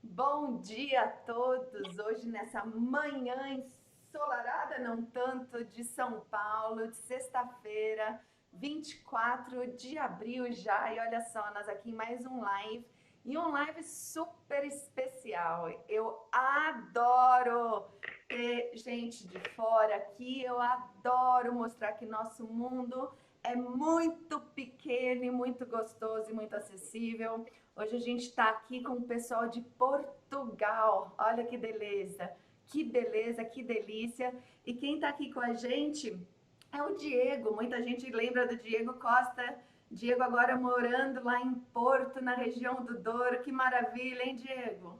Bom dia a todos! Hoje, nessa manhã ensolarada, não tanto, de São Paulo, de sexta-feira, 24 de abril já. E olha só, nós aqui em mais um live, e um live super especial. Eu adoro ter gente de fora aqui, eu adoro mostrar que nosso mundo é muito pequeno e muito gostoso e muito acessível. Hoje a gente está aqui com o pessoal de Portugal. Olha que beleza, que delícia. E quem está aqui com a gente é o Diego. Muita gente lembra do Diego Costa. Diego agora morando lá em Porto, na região do Douro. Que maravilha, hein, Diego?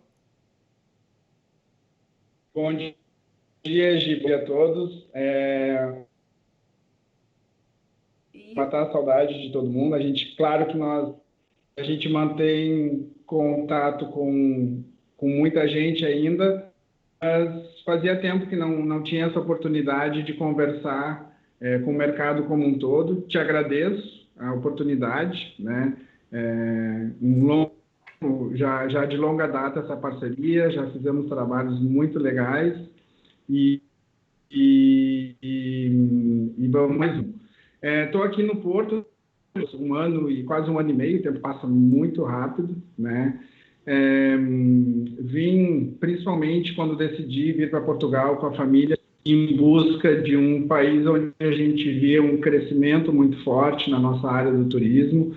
Bom dia, Gibi, a todos. E Matar a saudade de todo mundo. Claro que a gente mantém contato com muita gente ainda, mas fazia tempo que não tinha essa oportunidade de conversar com o mercado como um todo. Te agradeço a oportunidade, né? Um longo, já de longa data essa parceria, já fizemos trabalhos muito legais e e vamos mais um. Estou aqui no Porto um ano e quase um ano e meio, o tempo passa muito rápido, né? Vim principalmente quando decidi vir para Portugal com a família em busca de um país onde a gente vê um crescimento muito forte na nossa área do turismo,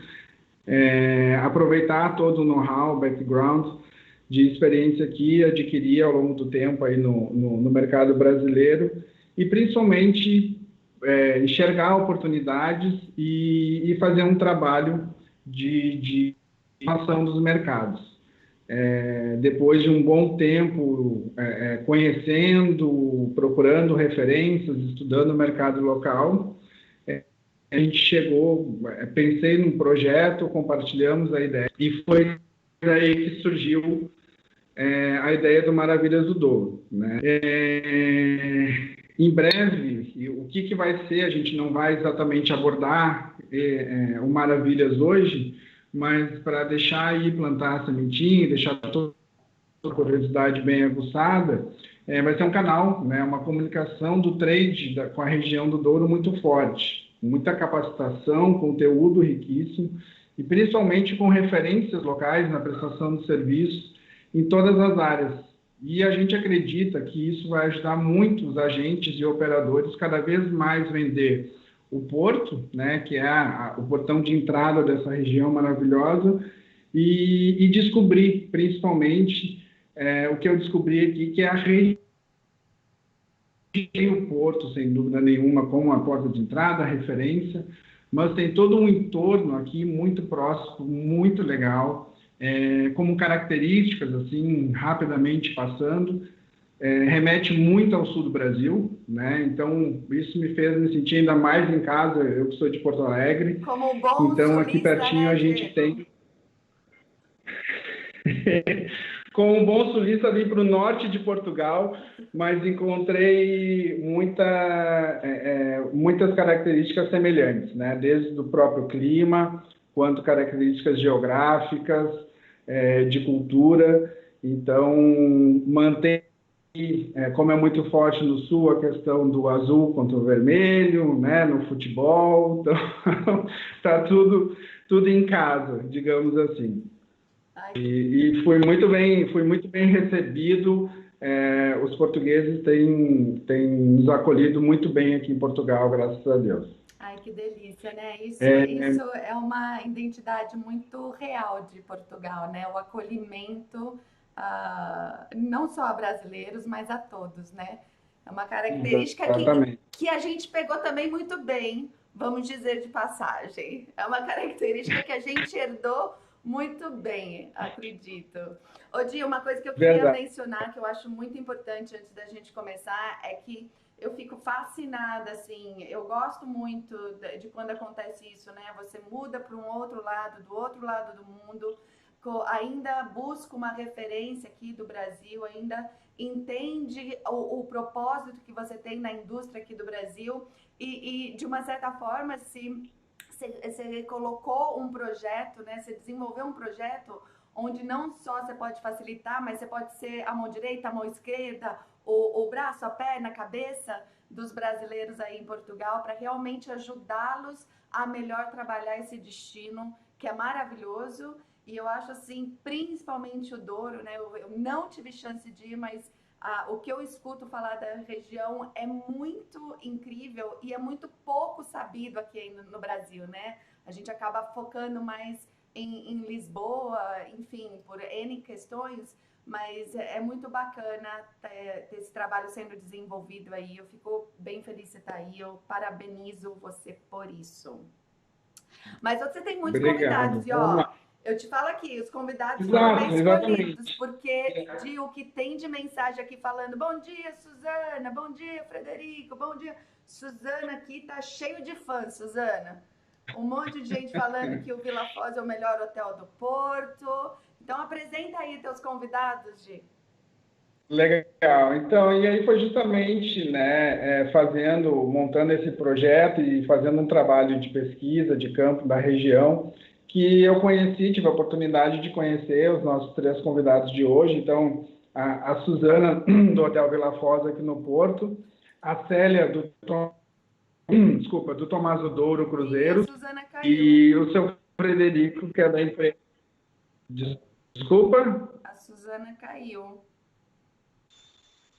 aproveitar todo o know-how, background de experiência que adquiri ao longo do tempo aí no mercado brasileiro e principalmente enxergar oportunidades e fazer um trabalho de formação dos mercados. Depois de um bom tempo conhecendo, procurando referências, estudando o mercado local, a gente chegou, pensei num projeto, compartilhamos a ideia e foi daí que surgiu a ideia do Maravilhas do Douro, né? Em breve, o que vai ser, a gente não vai exatamente abordar o Maravilhas hoje, mas para deixar aí plantar a sementinha, deixar toda a curiosidade bem aguçada, vai ser um canal, né, uma comunicação do trade com a região do Douro muito forte, muita capacitação, conteúdo riquíssimo, e principalmente com referências locais na prestação de serviços em todas as áreas. E a gente acredita que isso vai ajudar muito os agentes e operadores cada vez mais vender o porto, né, que é o portão de entrada dessa região maravilhosa, e descobrir, principalmente, o que eu descobri aqui, que é a região tem o porto, sem dúvida nenhuma, como a porta de entrada, a referência, mas tem todo um entorno aqui muito próximo, muito legal, como características, assim, rapidamente passando, remete muito ao sul do Brasil, né? Então, isso me fez me sentir ainda mais em casa, eu que sou de Porto Alegre, como bom então aqui sulista, pertinho né, a gente Diego? tem com um bom sulista, vim para o norte de Portugal, mas encontrei muitas características semelhantes, né? Desde o próprio clima, quanto características geográficas, de cultura. Então, mantém, como é muito forte no sul, a questão do azul contra o vermelho, né? No futebol. Então, está tudo em casa, digamos assim. Ai, E fui muito bem recebido. Os portugueses têm nos acolhido muito bem aqui em Portugal, graças a Deus. Ai, que delícia, né? Isso É, é uma identidade muito real de Portugal, né? O acolhimento, não só a brasileiros, mas a todos, né? É uma característica exatamente. que a gente pegou também muito bem, vamos dizer de passagem. É uma característica que a gente herdou muito bem, acredito. Ô, Di, uma coisa que eu queria Verdade. mencionar, que eu acho muito importante antes da gente começar, é que eu fico fascinada, assim, eu gosto muito de quando acontece isso, né? Você muda para um outro lado, do outro lado do mundo, ainda busca uma referência aqui do Brasil, ainda entende o propósito que você tem na indústria aqui do Brasil e de uma certa forma, você colocou um projeto, né? Você desenvolveu um projeto onde não só você pode facilitar, mas você pode ser a mão direita, a mão esquerda, o braço, a perna, a cabeça dos brasileiros aí em Portugal, para realmente ajudá-los a melhor trabalhar esse destino, que é maravilhoso. E eu acho assim, principalmente o Douro, né? Eu não tive chance de ir, mas o que eu escuto falar da região é muito incrível e é muito pouco sabido aqui no Brasil, né? A gente acaba focando mais em Lisboa, enfim, por N questões, mas é muito bacana ter esse trabalho sendo desenvolvido aí. Eu fico bem feliz de você estar aí, eu parabenizo você por isso. Mas você tem muitos Obrigado. convidados, e ó, eu te falo aqui, os convidados foram Exato, bem escolhidos, exatamente. porque de o que tem de mensagem aqui falando, bom dia, Suzana, bom dia, Frederico, bom dia. Suzana aqui tá cheio de fãs, Suzana. Um monte de gente falando que o Vila Foz é o melhor hotel do Porto. Então apresenta aí teus convidados, Gi. Legal. Então, e aí foi justamente, né, montando esse projeto e fazendo um trabalho de pesquisa de campo da região, que eu tive a oportunidade de conhecer os nossos três convidados de hoje. Então, a Suzana, do Hotel Vila Foz, aqui no Porto, a Célia, do Tomás do Douro E a Cruzeiros, Suzana caiu. e o seu Frederico, que é da empresa. Desculpa? A Suzana caiu.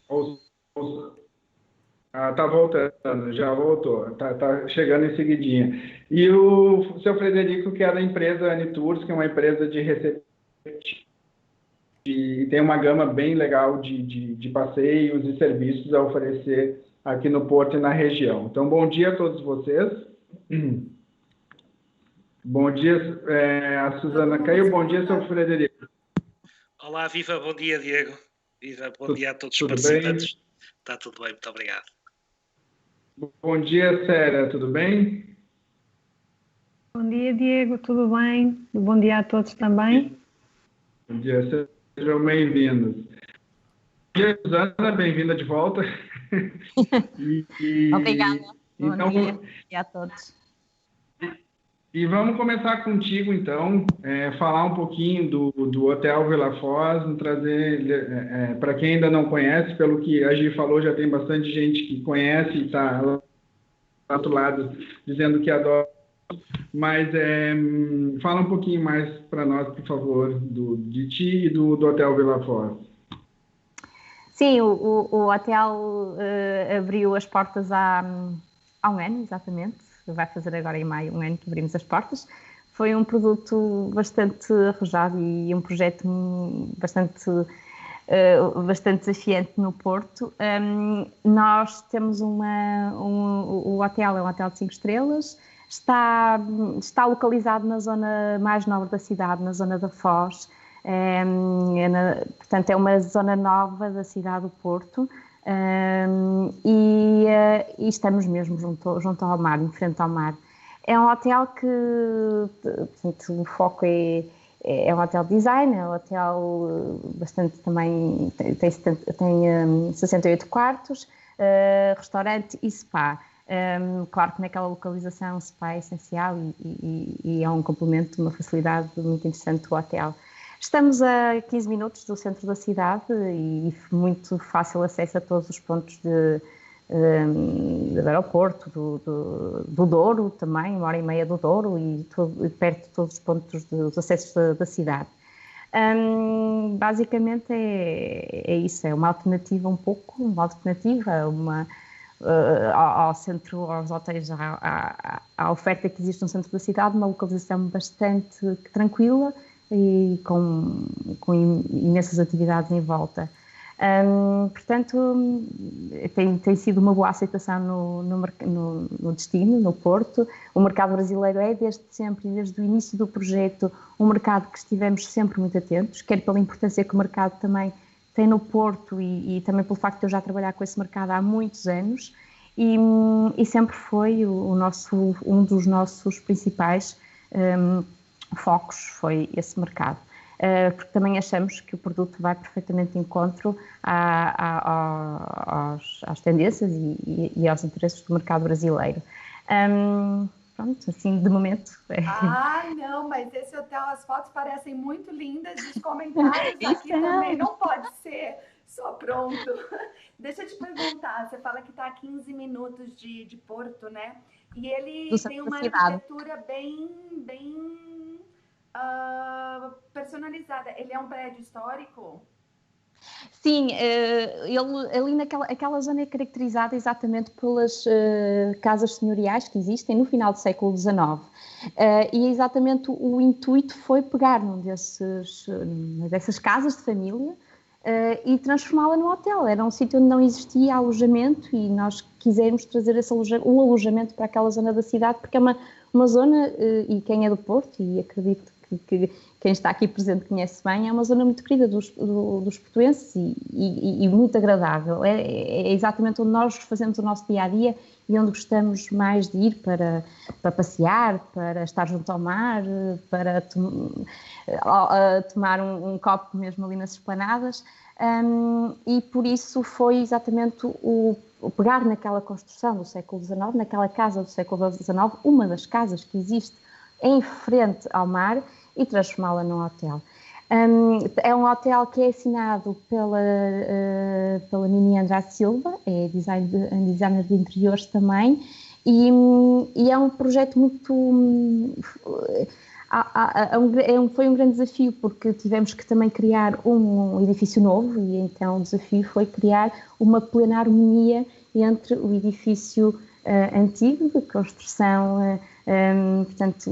Ou- tá voltando, já voltou, tá chegando em seguidinha. E o seu Frederico, que é da empresa Anitours, que é uma empresa de recepção e tem uma gama bem legal de passeios e serviços a oferecer aqui no Porto e na região. Então, bom dia a todos vocês. Bom dia, a Suzana caiu. Bom dia, seu Frederico. Olá, viva, bom dia, Diego. Viva, bom dia a todos os Tudo participantes. bem? Está tudo bem, muito obrigado. Bom dia, Célia, tudo bem? Bom dia, Diego, tudo bem? Bom dia a todos também. Bom dia, sejam bem-vindos. Bom dia, Suzana, bem-vinda de volta. Obrigada. Bom Então, dia a todos. E vamos começar contigo, então, falar um pouquinho do Hotel Vila Foz, trazer, para quem ainda não conhece, pelo que a Gi falou, já tem bastante gente que conhece e está lá do outro lado dizendo que adora, mas fala um pouquinho mais para nós, por favor, de ti e do Hotel Vila Foz. Sim, o hotel abriu as portas há um ano, exatamente. Vai fazer agora em maio um ano que abrimos as portas. Foi um produto bastante arrojado e um projeto bastante desafiante no Porto. Nós temos o hotel é um hotel de 5 estrelas, está localizado na zona mais nobre da cidade, na zona da Foz. Portanto, é uma zona nova da cidade do Porto. E estamos mesmo junto ao mar, em frente ao mar. É um hotel que, portanto, o foco é um hotel de design, é um hotel bastante também, tem 68 quartos, restaurante e spa. Claro que naquela localização o spa é essencial e é um complemento, uma facilidade muito interessante do hotel. Estamos a 15 minutos do centro da cidade e muito fácil acesso a todos os pontos do aeroporto, do Douro também, 1h30 do Douro e perto de todos os pontos dos acessos da cidade. Basicamente é isso, é uma alternativa uma alternativa ao centro, aos hotéis, à oferta que existe no centro da cidade, uma localização bastante tranquila e com imensas atividades em volta. Portanto, tem sido uma boa aceitação no destino, no Porto. O mercado brasileiro é desde sempre, desde o início do projeto, um mercado que estivemos sempre muito atentos, quer pela importância que o mercado também tem no Porto e também pelo facto de eu já trabalhar com esse mercado há muitos anos e sempre foi um dos nossos principais focos foi esse mercado, porque também achamos que o produto vai perfeitamente de encontro às tendências e aos interesses do mercado brasileiro. pronto, assim, de momento. Ah, não, mas esse hotel, as fotos parecem muito lindas e os comentários aqui também. Não pode ser só pronto. Deixa eu te perguntar, você fala que está a 15 minutos de Porto, né? E ele tem uma arquitetura bem personalizada. Ele é um prédio histórico? Sim, ele ali aquela zona é caracterizada exatamente pelas casas senhoriais que existem no final do século XIX. E exatamente o intuito foi pegar dessas casas de família e transformá-la num hotel. Era um sítio onde não existia alojamento e nós quisemos trazer um alojamento para aquela zona da cidade, porque é uma zona, e quem é do Porto, e acredito que quem está aqui presente conhece bem, é uma zona muito querida dos portuenses e muito agradável. É exatamente onde nós fazemos o nosso dia-a-dia e onde gostamos mais de ir para passear, para estar junto ao mar, para tomar um copo mesmo ali nas esplanadas. E por isso foi exatamente o pegar naquela construção do século XIX, naquela casa do século XIX, uma das casas que existe em frente ao mar, e transformá-la num hotel. É um hotel que é assinado pela Mini Andrade Silva, é designer de interiores também, e é um projeto muito... foi um grande desafio, porque tivemos que também criar um edifício novo, e então o desafio foi criar uma plena harmonia entre o edifício antigo, de construção portanto,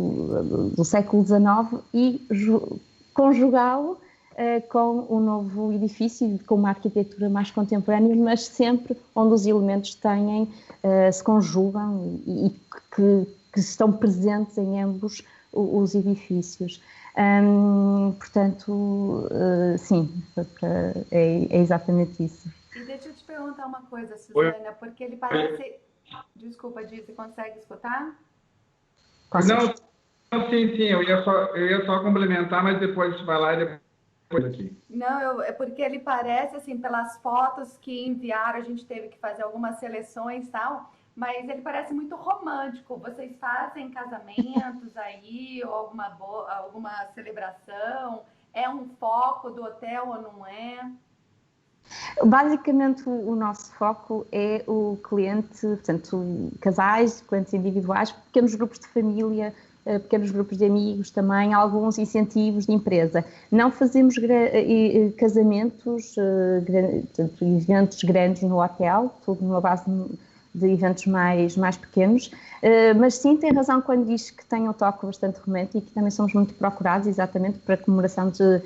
do século XIX, e conjugá-lo com o novo edifício, com uma arquitetura mais contemporânea, mas sempre onde os elementos se conjugam e que estão presentes em ambos os edifícios. Portanto, sim, é exatamente isso. E deixa eu te perguntar uma coisa, Susana, porque ele parece... Desculpa, Di, você consegue escutar? Não, sim, eu ia só complementar, mas depois vai lá e depois aqui. Não, é porque ele parece, assim, pelas fotos que enviaram, a gente teve que fazer algumas seleções e tal, mas ele parece muito romântico. Vocês fazem casamentos aí, ou alguma celebração? É um foco do hotel ou não é? Basicamente, o nosso foco é o cliente, portanto, casais, clientes individuais, pequenos grupos de família, pequenos grupos de amigos também, alguns incentivos de empresa. Não fazemos casamentos, eventos grandes no hotel, tudo numa base de eventos mais pequenos, mas sim, tem razão quando diz que tem um toque bastante romântico, e também somos muito procurados exatamente para a comemoração de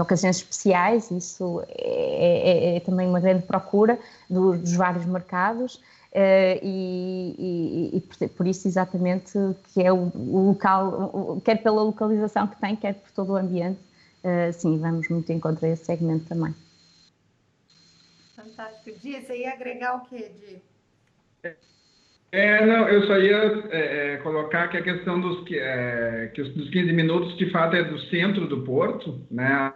ocasiões especiais. Isso é também uma grande procura dos vários mercados, e por isso exatamente que é o local, quer pela localização que tem, quer por todo o ambiente, sim, vamos muito em contra esse segmento também. Fantástico. Di, você ia agregar o quê, Di? Não, eu só ia colocar que a questão dos 15 minutos, de fato, é do centro do Porto, né?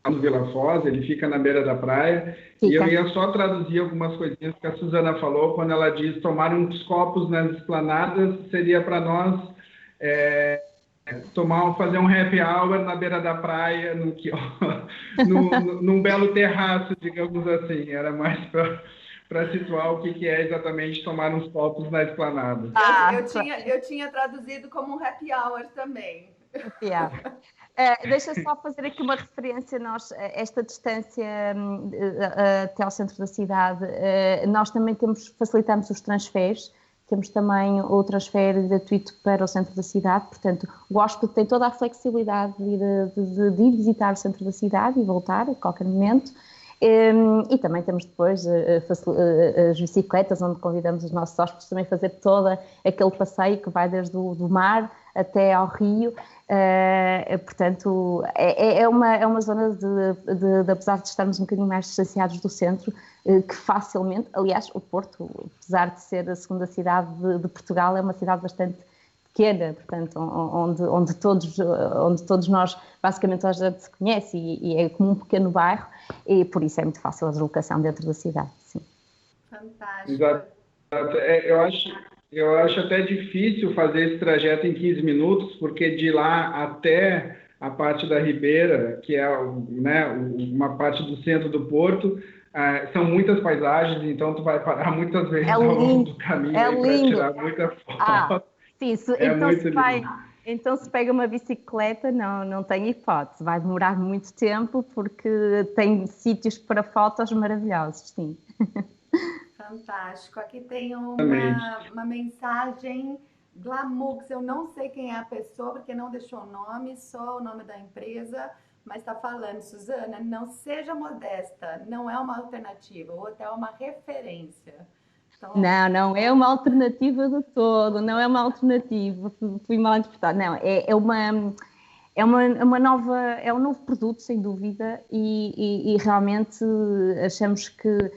No Vila Foz, ele fica na beira da praia. Fica. E eu ia só traduzir algumas coisinhas que a Susana falou, quando ela diz tomar uns copos nas esplanadas, seria para nós fazer um happy hour na beira da praia, num belo terraço, digamos assim. Era mais para situar o que é exatamente tomar uns copos na esplanada. Eu tinha traduzido como um happy hour também. Happy hour. Deixa só fazer aqui uma referência. Esta distância até ao centro da cidade, nós também facilitamos os transferes. Temos também o transfer gratuito para o centro da cidade, portanto, o hóspede tem toda a flexibilidade de ir visitar o centro da cidade e voltar a qualquer momento. E também temos depois as bicicletas, onde convidamos os nossos hóspedes também a fazer todo aquele passeio que vai desde o mar até ao rio. Portanto, é uma zona apesar de estarmos um bocadinho mais distanciados do centro, que facilmente, aliás, o Porto, apesar de ser a segunda cidade de Portugal, é uma cidade bastante pequena, portanto, onde todos nós, basicamente, a gente se conhece, e é como um pequeno bairro, e por isso é muito fácil a deslocação dentro da cidade, sim. Fantástico. Exato. Eu acho Eu acho até difícil fazer esse trajeto em 15 minutos, porque de lá até a parte da Ribeira, que é, né, uma parte do centro do Porto, são muitas paisagens, então tu vai parar muitas É vezes ao longo lindo, do caminho é aí para lindo. tirar muita Ah, foto. sim, É muito lindo. então se pega uma bicicleta, não tem hipótese, vai demorar muito tempo porque tem sítios para fotos maravilhosos, sim. Fantástico. Aqui tem Exatamente. uma mensagem Glamux. Eu não sei quem é a pessoa, porque não deixou o nome, só o nome da empresa, mas está falando, Suzana, não seja modesta, não é uma alternativa, o hotel é uma referência. Então, Não é uma alternativa de todo, não é uma alternativa, fui mal interpretada, não, é uma nova, é um novo produto, sem dúvida, e realmente achamos que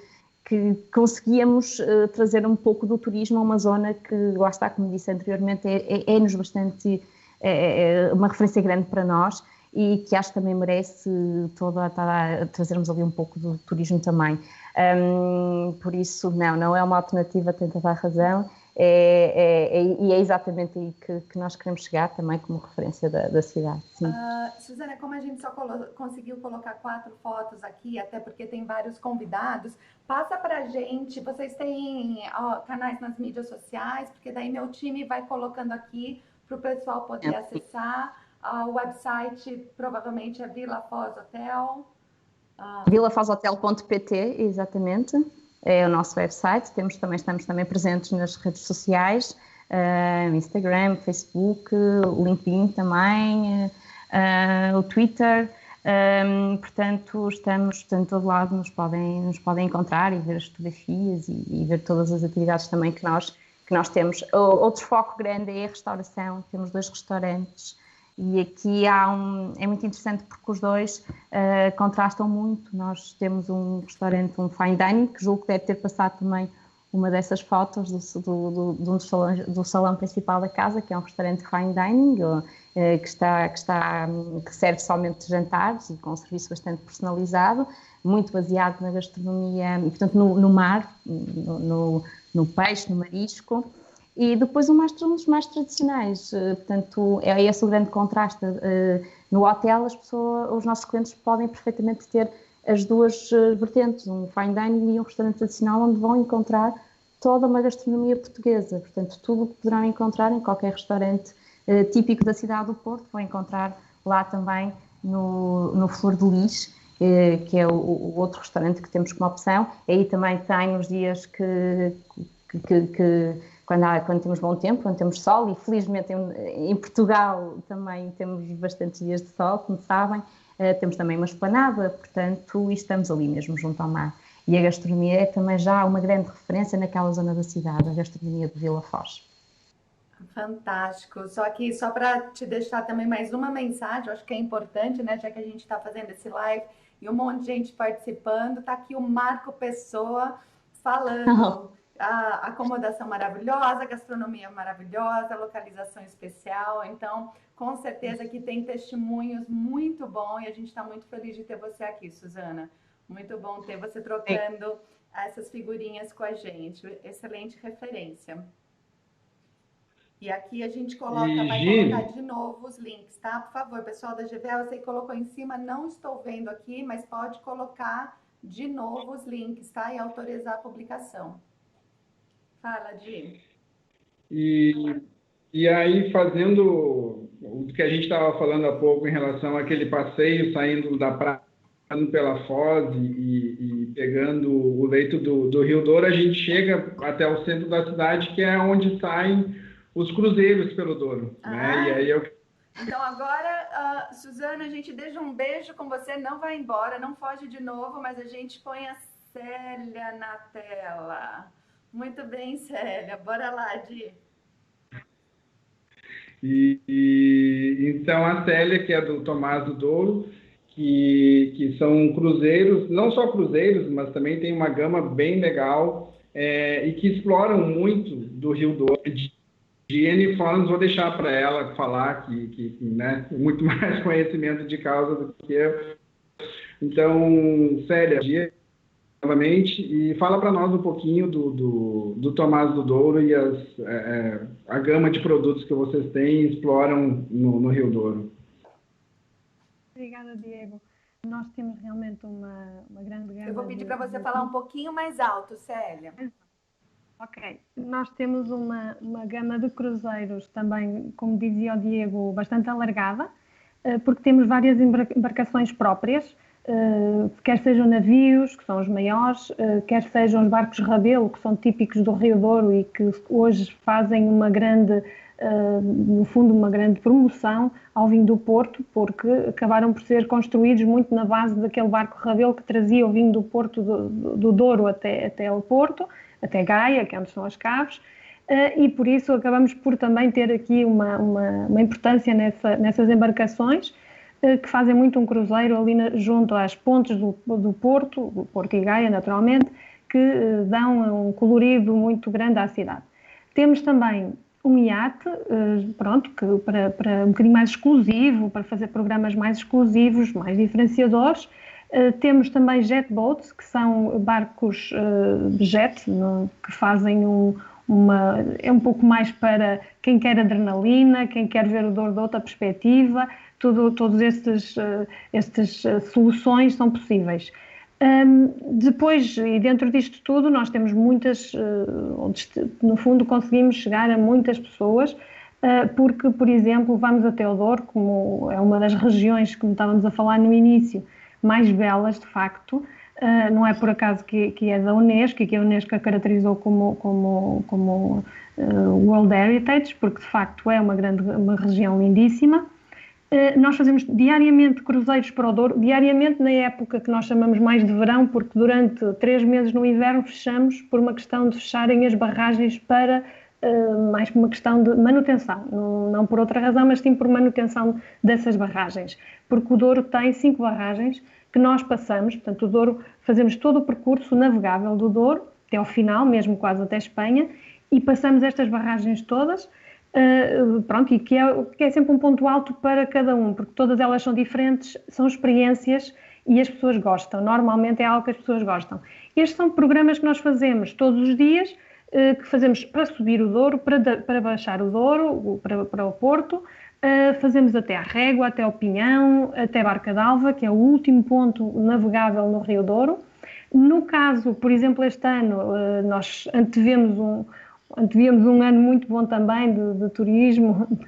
conseguíamos trazer um pouco do turismo a uma zona que, lá está, como disse anteriormente, é-nos bastante, uma referência grande para nós e que acho que também merece trazermos ali um pouco do turismo também. Por isso, não é uma alternativa, tem toda a razão, e é exatamente aí que nós queremos chegar também como referência da cidade. Sim. Suzana, como a gente só conseguiu colocar 4 fotos aqui, até porque tem vários convidados, passa para a gente, vocês têm canais nas mídias sociais, porque daí meu time vai colocando aqui para o pessoal poder acessar. O website provavelmente é Vila Foz Hotel. Vilafozohotel.pt, exatamente, é o nosso website. Estamos também presentes nas redes sociais, Instagram, Facebook, LinkedIn também, o Twitter. Portanto, estamos em todo lado, nos podem encontrar e ver as fotografias e ver todas as atividades também que nós temos. Outro foco grande é a restauração, temos 2 restaurantes. E aqui é muito interessante porque os dois contrastam muito. Nós temos um restaurante, um fine dining, que julgo que deve ter passado também uma dessas fotos do salão principal da casa, que é um restaurante fine dining, que serve somente jantares e com um serviço bastante personalizado, muito baseado na gastronomia, e portanto no mar, no peixe, no marisco. E depois um dos mais tradicionais, portanto é esse o grande contraste. No hotel os nossos clientes podem perfeitamente ter as duas vertentes, um fine dining e um restaurante tradicional, onde vão encontrar toda uma gastronomia portuguesa, portanto tudo o que poderão encontrar em qualquer restaurante típico da cidade do Porto, vão encontrar lá também no Flor de Lis, que é o outro restaurante que temos como opção. Aí também tem os dias quando temos bom tempo, quando temos sol, e felizmente em Portugal também temos bastantes dias de sol, como sabem, temos também uma esplanada, portanto, e estamos ali mesmo junto ao mar. E a gastronomia é também já uma grande referência naquela zona da cidade, a gastronomia de Vila Foz. Fantástico. Só para te deixar também mais uma mensagem, eu acho que é importante, né? Já que a gente está fazendo esse live e um monte de gente participando, está aqui o Marco Pessoa falando. A acomodação maravilhosa, a gastronomia maravilhosa, a localização especial. Então, com certeza que tem testemunhos muito bons e a gente está muito feliz de ter você aqui, Suzana. Muito bom ter você trocando essas figurinhas com a gente. Excelente referência. E aqui a gente vai colocar de novo os links, tá? Por favor, pessoal da GVL, você colocou em cima, não estou vendo aqui, mas pode colocar de novo os links, tá? E autorizar a publicação. Fala, Di. E aí, fazendo o que a gente estava falando há pouco em relação àquele passeio, saindo da praia, passando pela Foz e pegando o leito do Rio Douro, a gente chega até o centro da cidade, que é onde saem os cruzeiros pelo Douro. Né? E aí Então agora, Suzana, a gente deixa um beijo com você, não vai embora, não foge de novo, mas a gente põe a Célia na tela. Muito bem, Célia. Bora lá, Di. Então, a Célia, que é do Tomás do Douro, que são cruzeiros, não só cruzeiros, mas também tem uma gama bem legal e que exploram muito do Rio Douro. De N formas, vou deixar para ela falar que né, muito mais conhecimento de causa do que eu. Então, Célia, novamente e fala para nós um pouquinho do Tomás do Douro e a gama de produtos que vocês têm e exploram no Rio Douro. Obrigada, Diego. Nós temos realmente uma grande gama. Eu vou pedir para você falar um pouquinho mais alto, Célia. Ok. Nós temos uma gama de cruzeiros também, como dizia o Diego, bastante alargada, porque temos várias embarcações próprias, quer sejam navios, que são os maiores, quer sejam os barcos Rabelo, que são típicos do Rio Douro e que hoje fazem uma grande, no fundo, uma grande promoção ao vinho do Porto, porque acabaram por ser construídos muito na base daquele barco Rabelo que trazia o vinho do Porto, do Douro até ao Porto, até Gaia, que é onde são as caves, e por isso acabamos por também ter aqui uma importância nessas embarcações, que fazem muito um cruzeiro ali junto às pontes do Porto e Gaia, naturalmente, que dão um colorido muito grande à cidade. Temos também um iate, pronto, que para um bocadinho mais exclusivo, para fazer programas mais exclusivos, mais diferenciadores. Temos também jet boats, que são barcos jet, que fazem é um pouco mais para quem quer adrenalina, quem quer ver o Douro de outra perspectiva. Todas estas soluções são possíveis. Depois, e dentro disto tudo, nós temos muitas, no fundo conseguimos chegar a muitas pessoas, porque, por exemplo, vamos até o Douro, como é uma das regiões, como estávamos a falar no início, mais belas, de facto. Não é por acaso que é da Unesco, e que a Unesco a caracterizou como World Heritage, porque de facto é uma região lindíssima. Nós fazemos diariamente cruzeiros para o Douro, diariamente na época que nós chamamos mais de verão, porque durante 3 meses no inverno fechamos por uma questão de fecharem as barragens para mais por uma questão de manutenção, não por outra razão, mas sim por manutenção dessas barragens, porque o Douro tem 5 barragens que nós passamos, portanto o Douro, fazemos todo o percurso navegável do Douro, até ao final, mesmo quase até Espanha, e passamos estas barragens todas, pronto, e que é sempre um ponto alto para cada um, porque todas elas são diferentes, são experiências e as pessoas gostam, normalmente é algo que as pessoas gostam. Estes são programas que nós fazemos todos os dias, que fazemos para subir o Douro, para baixar o Douro, para o Porto, fazemos até à Régua, até ao Pinhão, até Barca d'Alva, que é o último ponto navegável no Rio Douro. No caso, por exemplo, este ano, nós antevíamos um ano muito bom também de turismo, um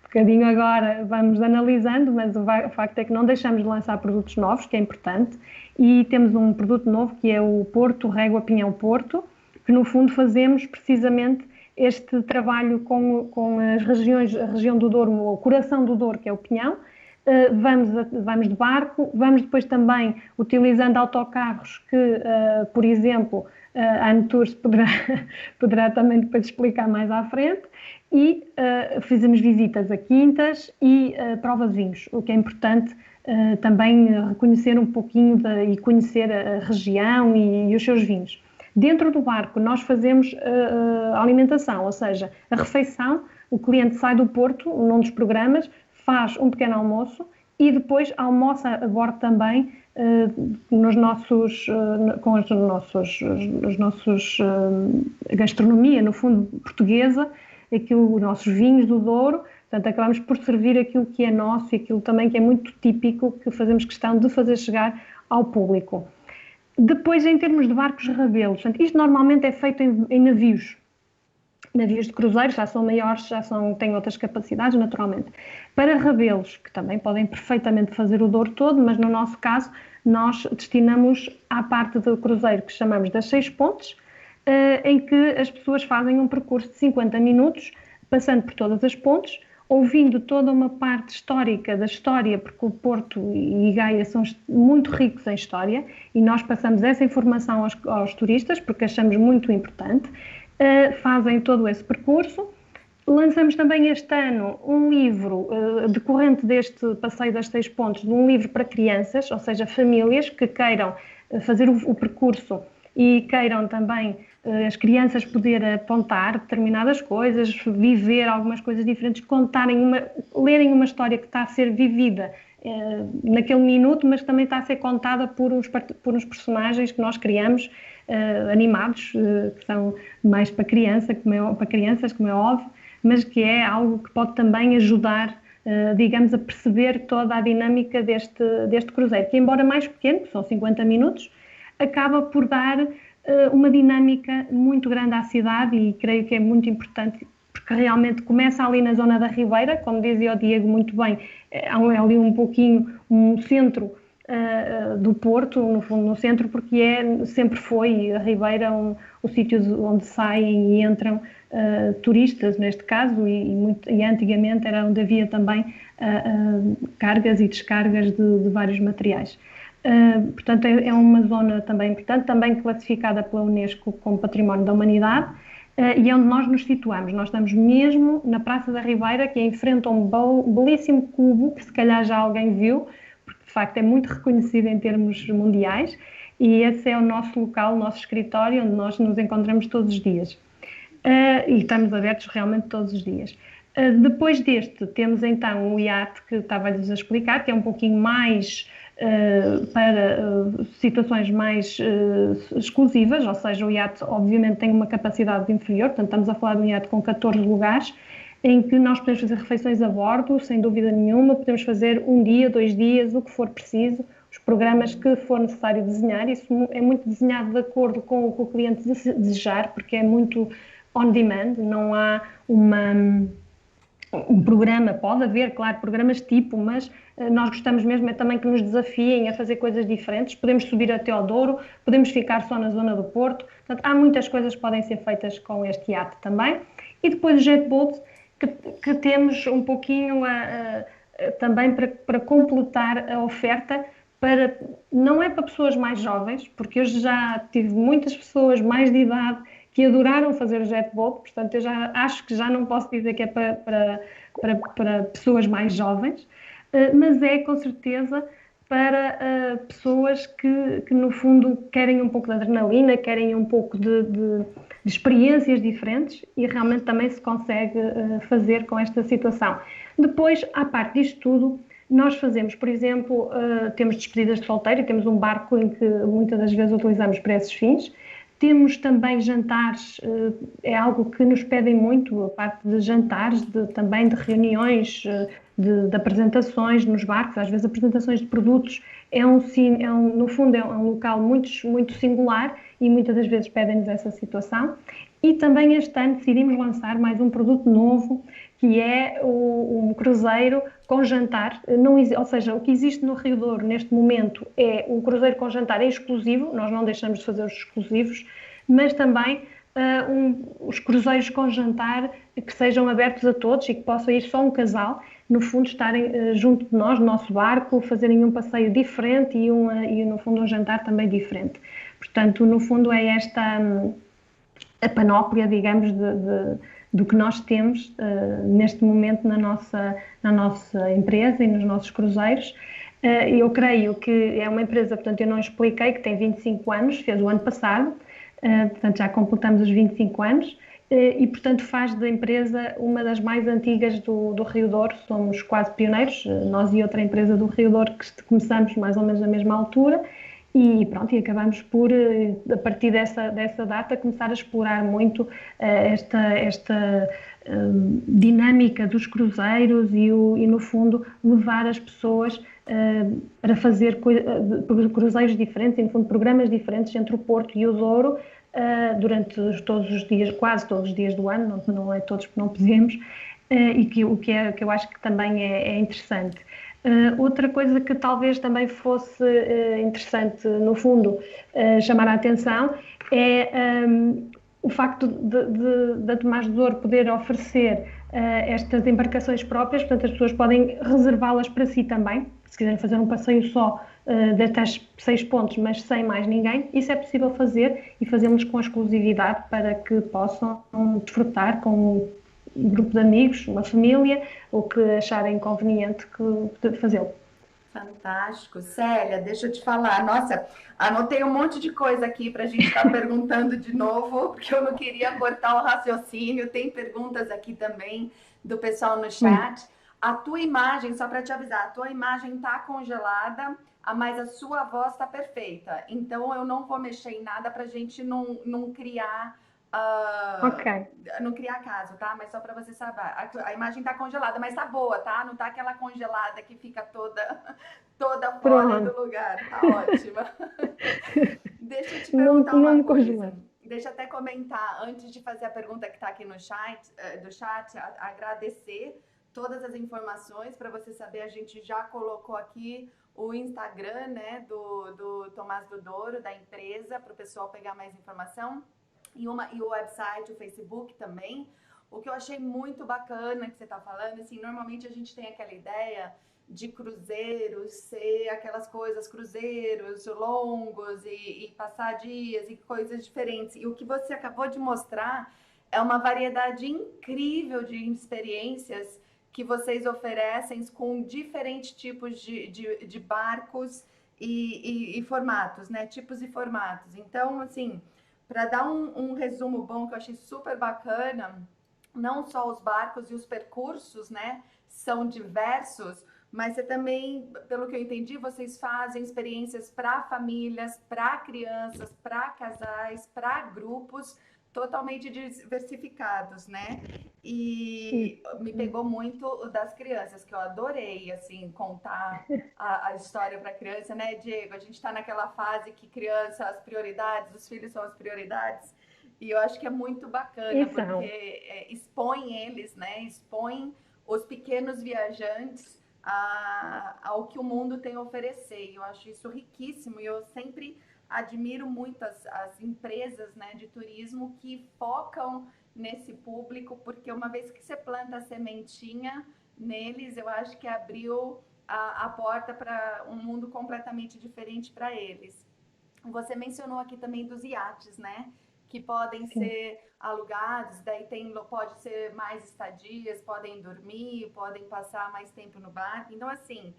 bocadinho agora vamos analisando, mas o facto é que não deixamos de lançar produtos novos, que é importante, e temos um produto novo que é o Porto Régua Pinhão Porto, que no fundo fazemos precisamente este trabalho com as regiões, a região do Douro, o coração do Douro, que é o Pinhão. Vamos de barco, vamos depois também utilizando autocarros que, por exemplo, a Antours poderá também depois explicar mais à frente, e fizemos visitas a quintas e provas de vinhos, o que é importante também reconhecer um pouquinho e conhecer a região e os seus vinhos. Dentro do barco nós fazemos a alimentação, ou seja, a refeição, o cliente sai do Porto, num dos programas, faz um pequeno almoço e depois almoça a bordo também com os nossos gastronomia, no fundo, portuguesa, os nossos vinhos do Douro. Portanto, acabamos por servir aquilo que é nosso e aquilo também que é muito típico, que fazemos questão de fazer chegar ao público. Depois, em termos de barcos Rabelos, portanto, isto normalmente é feito em navios de cruzeiro, já são maiores, têm outras capacidades, naturalmente. Para Rabelos, que também podem perfeitamente fazer o Douro todo, mas no nosso caso, nós destinamos à parte do cruzeiro que chamamos das 6 pontes, em que as pessoas fazem um percurso de 50 minutos, passando por todas as pontes, ouvindo toda uma parte histórica da história, porque o Porto e Gaia são muito ricos em história, e nós passamos essa informação aos turistas, porque achamos muito importante. Fazem todo esse percurso. Lançamos também este ano um livro decorrente deste passeio das 6 pontes, um livro para crianças, ou seja, famílias que queiram fazer o percurso e queiram também as crianças poder apontar determinadas coisas, viver algumas coisas diferentes, lerem uma história que está a ser vivida naquele minuto, mas também está a ser contada por uns personagens que nós criamos, animados, que são mais para crianças, como é óbvio, mas que é algo que pode também ajudar, digamos, a perceber toda a dinâmica deste cruzeiro, que embora mais pequeno, que são 50 minutos, acaba por dar uma dinâmica muito grande à cidade e creio que é muito importante, porque realmente começa ali na zona da Ribeira, como dizia o Diego muito bem, há ali um pouquinho um centro do Porto, no fundo no centro, porque sempre foi a Ribeira o sítio onde saem e entram turistas, neste caso, e antigamente era onde havia também cargas e descargas de vários materiais. Portanto, é uma zona também importante, também classificada pela Unesco como Património da Humanidade, e é onde nós nos situamos. Nós estamos mesmo na Praça da Ribeira, que é em frente a um belíssimo cubo, que se calhar já alguém viu, porque de facto é muito reconhecido em termos mundiais, e esse é o nosso local, o nosso escritório, onde nós nos encontramos todos os dias. E estamos abertos realmente todos os dias. Depois deste, temos então o iate que estava-lhes a explicar, que é um pouquinho mais para situações mais exclusivas, ou seja, o iate obviamente tem uma capacidade inferior, portanto estamos a falar de um iate com 14 lugares, em que nós podemos fazer refeições a bordo, sem dúvida nenhuma, podemos fazer 1 dia, 2 dias, o que for preciso, os programas que for necessário desenhar. Isso é muito desenhado de acordo com o que o cliente desejar, porque é muito on demand, não há um programa, pode haver, claro, programas tipo, mas nós gostamos mesmo também que nos desafiem a fazer coisas diferentes. Podemos subir até ao Douro, podemos ficar só na zona do Porto, portanto, há muitas coisas que podem ser feitas com este iate também. E depois o jet boat, que temos um pouquinho também para completar a oferta, não é para pessoas mais jovens, porque eu já tive muitas pessoas mais de idade que adoraram fazer o jet boat, portanto eu já acho que já não posso dizer que é para pessoas mais jovens, mas é com certeza para pessoas que no fundo querem um pouco de adrenalina, querem um pouco de experiências diferentes, e realmente também se consegue fazer com esta situação. Depois, à parte disto tudo, nós fazemos, por exemplo, temos despedidas de solteiro e temos um barco em que muitas das vezes utilizamos para esses fins. Temos também jantares, é algo que nos pedem muito, a parte de jantares, também de reuniões, de apresentações nos barcos, às vezes apresentações de produtos. No fundo é um local muito, muito singular e muitas das vezes pedem-nos essa situação. E também este ano decidimos lançar mais um produto novo, que é um cruzeiro com jantar. Ou seja, o que existe no Rio Douro neste momento é um cruzeiro com jantar exclusivo, nós não deixamos de fazer os exclusivos, mas também os cruzeiros com jantar que sejam abertos a todos e que possa ir só um casal, no fundo estarem junto de nós, no nosso barco, fazerem um passeio diferente e no fundo um jantar também diferente. Portanto, no fundo é esta a panóplia, digamos, do que nós temos neste momento na nossa empresa e nos nossos cruzeiros. Eu creio que é uma empresa, portanto, eu não expliquei, que tem 25 anos, fez o ano passado, portanto já completamos os 25 anos, e portanto faz da empresa uma das mais antigas do Rio Douro. Somos quase pioneiros, nós e outra empresa do Rio Douro que começamos mais ou menos na mesma altura. E pronto, e acabamos por, a partir dessa data, começar a explorar muito esta dinâmica dos cruzeiros e no fundo, levar as pessoas para fazer cruzeiros diferentes, e no fundo, programas diferentes entre o Porto e o Douro, durante todos os dias, quase todos os dias do ano, não é todos porque não podemos, e que eu acho que também é interessante. Outra coisa que talvez também fosse interessante, no fundo, chamar a atenção é o facto da Tomás de Douro poder oferecer estas embarcações próprias, portanto as pessoas podem reservá-las para si também, se quiserem fazer um passeio só de até 6 pontos, mas sem mais ninguém. Isso é possível fazer e fazemos com exclusividade para que possam desfrutar com um grupo de amigos, uma família, ou que acharem conveniente fazê-lo. Fantástico. Célia, deixa eu te falar. Nossa, anotei um monte de coisa aqui para a gente estar perguntando de novo, porque eu não queria cortar o raciocínio. Tem perguntas aqui também do pessoal no chat. A tua imagem, só para te avisar, a tua imagem está congelada, mas a sua voz está perfeita. Então eu não vou mexer em nada para a gente não criar. Ok. Não criar caso, tá? Mas só para você saber, a imagem tá congelada, mas tá boa, tá? Não tá aquela congelada que fica toda fora do lugar. Tá ótima. Deixa eu te perguntar uma coisa. Deixa eu até comentar, antes de fazer a pergunta que está aqui no chat, agradecer todas as informações para você saber. A gente já colocou aqui o Instagram, né, do Tomás do Douro, da empresa, para o pessoal pegar mais informação. E o website, o Facebook também. O que eu achei muito bacana que você está falando, assim, normalmente a gente tem aquela ideia de cruzeiros ser aquelas coisas, cruzeiros longos e passar dias e coisas diferentes. E o que você acabou de mostrar é uma variedade incrível de experiências que vocês oferecem com diferentes tipos de barcos e formatos, né? Tipos e formatos. Então, assim, para dar um resumo bom que eu achei super bacana, não só os barcos e os percursos, né, são diversos, mas você também, pelo que eu entendi, vocês fazem experiências para famílias, para crianças, para casais, para grupos totalmente diversificados, né? E me pegou muito o das crianças, que eu adorei, assim, contar a história para criança, né, Diego? A gente está naquela fase que criança, as prioridades, os filhos são as prioridades, e eu acho que é muito bacana, porque expõe eles, né? Expõe os pequenos viajantes ao que o mundo tem a oferecer. Eu acho isso riquíssimo, e eu sempre admiro muito as empresas, né, de turismo que focam nesse público, porque uma vez que você planta a sementinha neles, eu acho que abriu a porta para um mundo completamente diferente para eles. Você mencionou aqui também dos iates, né? Que podem ser alugados, daí pode ser mais estadias, podem dormir, podem passar mais tempo no barco. Então, assim,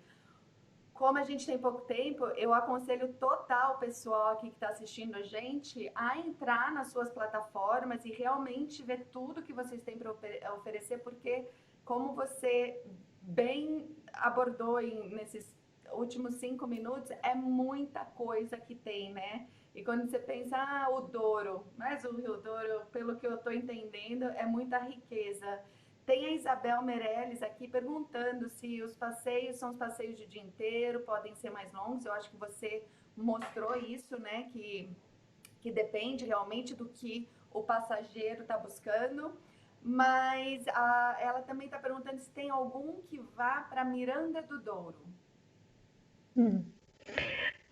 como a gente tem pouco tempo, eu aconselho total o pessoal aqui que está assistindo a gente a entrar nas suas plataformas e realmente ver tudo que vocês têm para oferecer, porque, como você bem abordou nesses últimos 5 minutos, é muita coisa que tem, né? E quando você pensa, o Douro, mas o Rio Douro, pelo que eu estou entendendo, é muita riqueza. Tem a Isabel Meirelles aqui perguntando se os passeios são os passeios de dia inteiro, podem ser mais longos. Eu acho que você mostrou isso, né? Que depende realmente do que o passageiro está buscando. Mas ela também está perguntando se tem algum que vá para Miranda do Douro.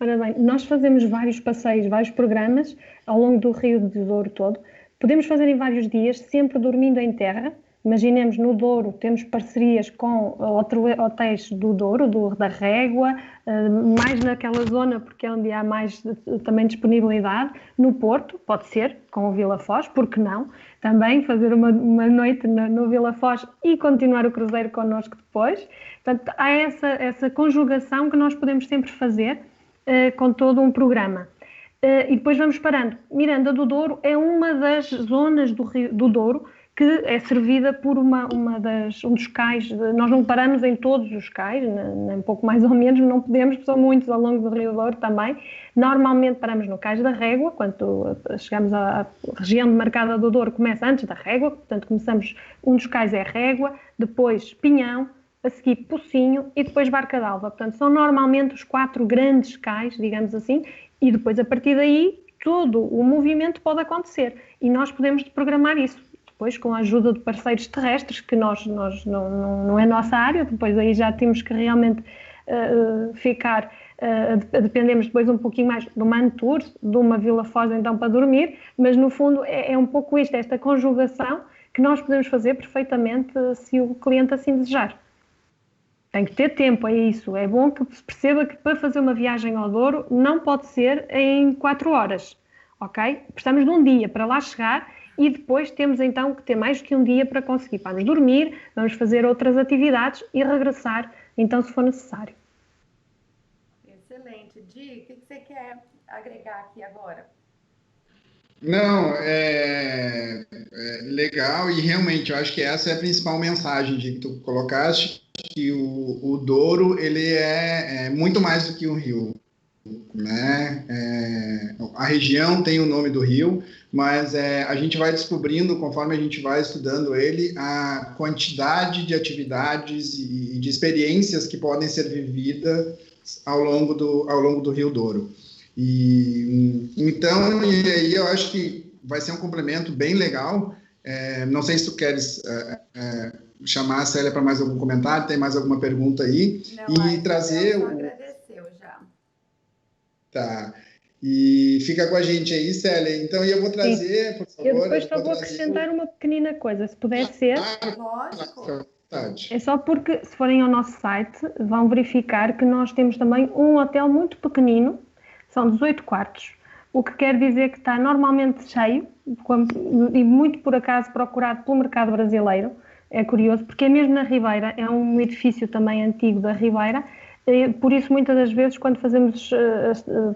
Ora bem, nós fazemos vários passeios, vários programas ao longo do Rio do Douro todo. Podemos fazer em vários dias, sempre dormindo em terra. Imaginemos, no Douro temos parcerias com hotéis do Douro, da Régua, mais naquela zona, porque é onde há mais também disponibilidade. No Porto, pode ser, com o Vila Foz, porque não? Também fazer uma noite no Vila Foz e continuar o cruzeiro connosco depois. Portanto, há essa conjugação que nós podemos sempre fazer com todo um programa. E depois vamos parando. Miranda do Douro é uma das zonas do Douro que é servida por um dos cais. Nós não paramos em todos os cais, nem pouco mais ou menos, não podemos, são muitos ao longo do Rio Douro também. Normalmente paramos no Cais da Régua, quando chegamos à região demarcada do Douro, começa antes da Régua, portanto começamos, um dos cais é Régua, depois Pinhão, a seguir Pocinho e depois Barca d'Alva. Portanto, são normalmente os 4 grandes cais, digamos assim, e depois a partir daí todo o movimento pode acontecer e nós podemos programar isso. Depois, com a ajuda de parceiros terrestres, que nós não é nossa área, depois aí já temos que realmente dependemos depois um pouquinho mais de uma Antur, de uma Vila Foz então para dormir, mas no fundo é um pouco isto, esta conjugação que nós podemos fazer perfeitamente se o cliente assim desejar. Tem que ter tempo, é isso. É bom que se perceba que para fazer uma viagem ao Douro não pode ser em 4 horas, ok? Precisamos de um dia para lá chegar e depois temos então que ter mais do que um dia para conseguir. Vamos dormir, vamos fazer outras atividades e regressar, então, se for necessário. Excelente. Di, o que você quer agregar aqui agora? Não, legal e realmente eu acho que essa é a principal mensagem que tu colocaste, que o Douro ele é muito mais do que um rio, né? A região tem o nome do rio, mas a gente vai descobrindo, conforme a gente vai estudando ele, a quantidade de atividades e de experiências que podem ser vividas ao longo do Rio Douro. Então, e aí eu acho que vai ser um complemento bem legal. Não sei se tu queres chamar a Célia para mais algum comentário, tem mais alguma pergunta aí? Não, e trazer... Ela agradeceu já. Tá. E fica com a gente aí, Célia. Então, eu vou trazer, por favor... Eu depois só vou acrescentar uma pequenina coisa, se puder ser. Lógico. É só porque, se forem ao nosso site, vão verificar que nós temos também um hotel muito pequenino, são 18 quartos, o que quer dizer que está normalmente cheio, e muito por acaso procurado pelo mercado brasileiro. É curioso, porque é mesmo na Ribeira, é um edifício também antigo da Ribeira, por isso muitas das vezes quando fazemos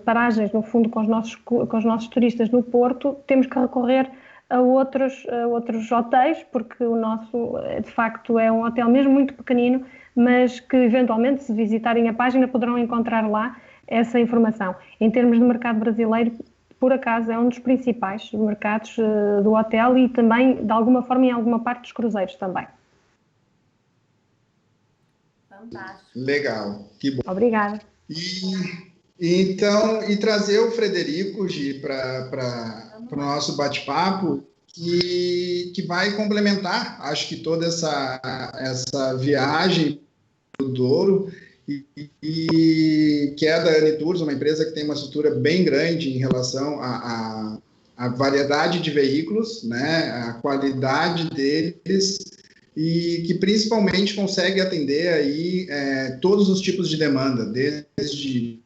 paragens no fundo com os nossos turistas no Porto, temos que recorrer a outros hotéis, porque o nosso de facto é um hotel mesmo muito pequenino, mas que eventualmente, se visitarem a página, poderão encontrar lá essa informação. Em termos de mercado brasileiro, por acaso é um dos principais mercados do hotel e também, de alguma forma, em alguma parte dos cruzeiros também. Fantástico. Legal, que bom. Obrigada. E trazer o Frederico, Gi, para o nosso bate-papo, que vai complementar, acho que toda essa viagem do Douro, e que é da Anitours, uma empresa que tem uma estrutura bem grande em relação à variedade de veículos, né, a qualidade deles, e que principalmente consegue atender aí todos os tipos de demanda, desde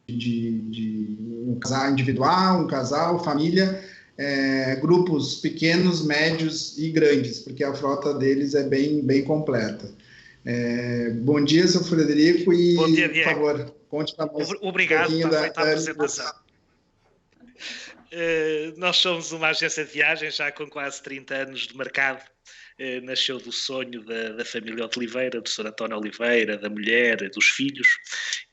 um casal individual, um casal, família, grupos pequenos, médios e grandes, porque a frota deles é bem completa. Bom dia, seu Frederico, e, bom dia, Diego. Por favor, conte para nós. Obrigado por feita a apresentação. Nós somos uma agência de viagens já com quase 30 anos de mercado. Nasceu do sonho da família de Oliveira, do Sr. António Oliveira, da mulher, dos filhos,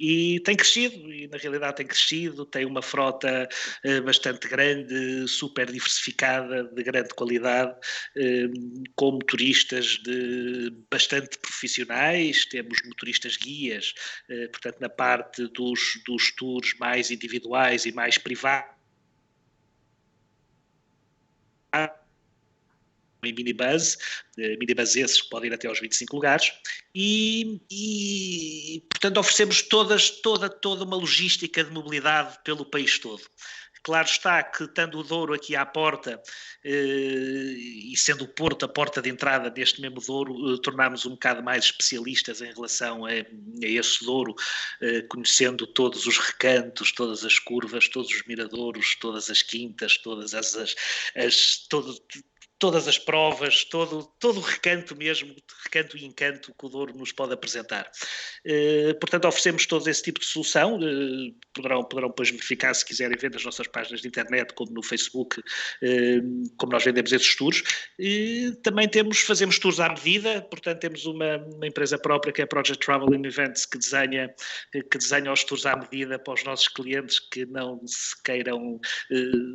e tem crescido, e na realidade tem crescido, tem uma frota bastante grande, super diversificada, de grande qualidade, com motoristas bastante profissionais, temos motoristas guias, portanto na parte dos tours mais individuais e mais privados, em minibus esses que podem ir até aos 25 lugares e portanto oferecemos toda uma logística de mobilidade pelo país todo. Claro está que, estando o Douro aqui à porta e sendo o Porto a porta de entrada deste mesmo Douro, tornámos um bocado mais especialistas em relação a esse Douro, conhecendo todos os recantos, todas as curvas, todos os miradouros, todas as quintas, todas as provas, todo o recanto mesmo, recanto e encanto que o Douro nos pode apresentar. Portanto, oferecemos todo esse tipo de solução, poderão depois verificar se quiserem ver nas nossas páginas de internet, como no Facebook, como nós vendemos esses tours. Também fazemos tours à medida, portanto temos uma empresa própria que é a Project Travel and Events, que desenha os tours à medida para os nossos clientes que não se queiram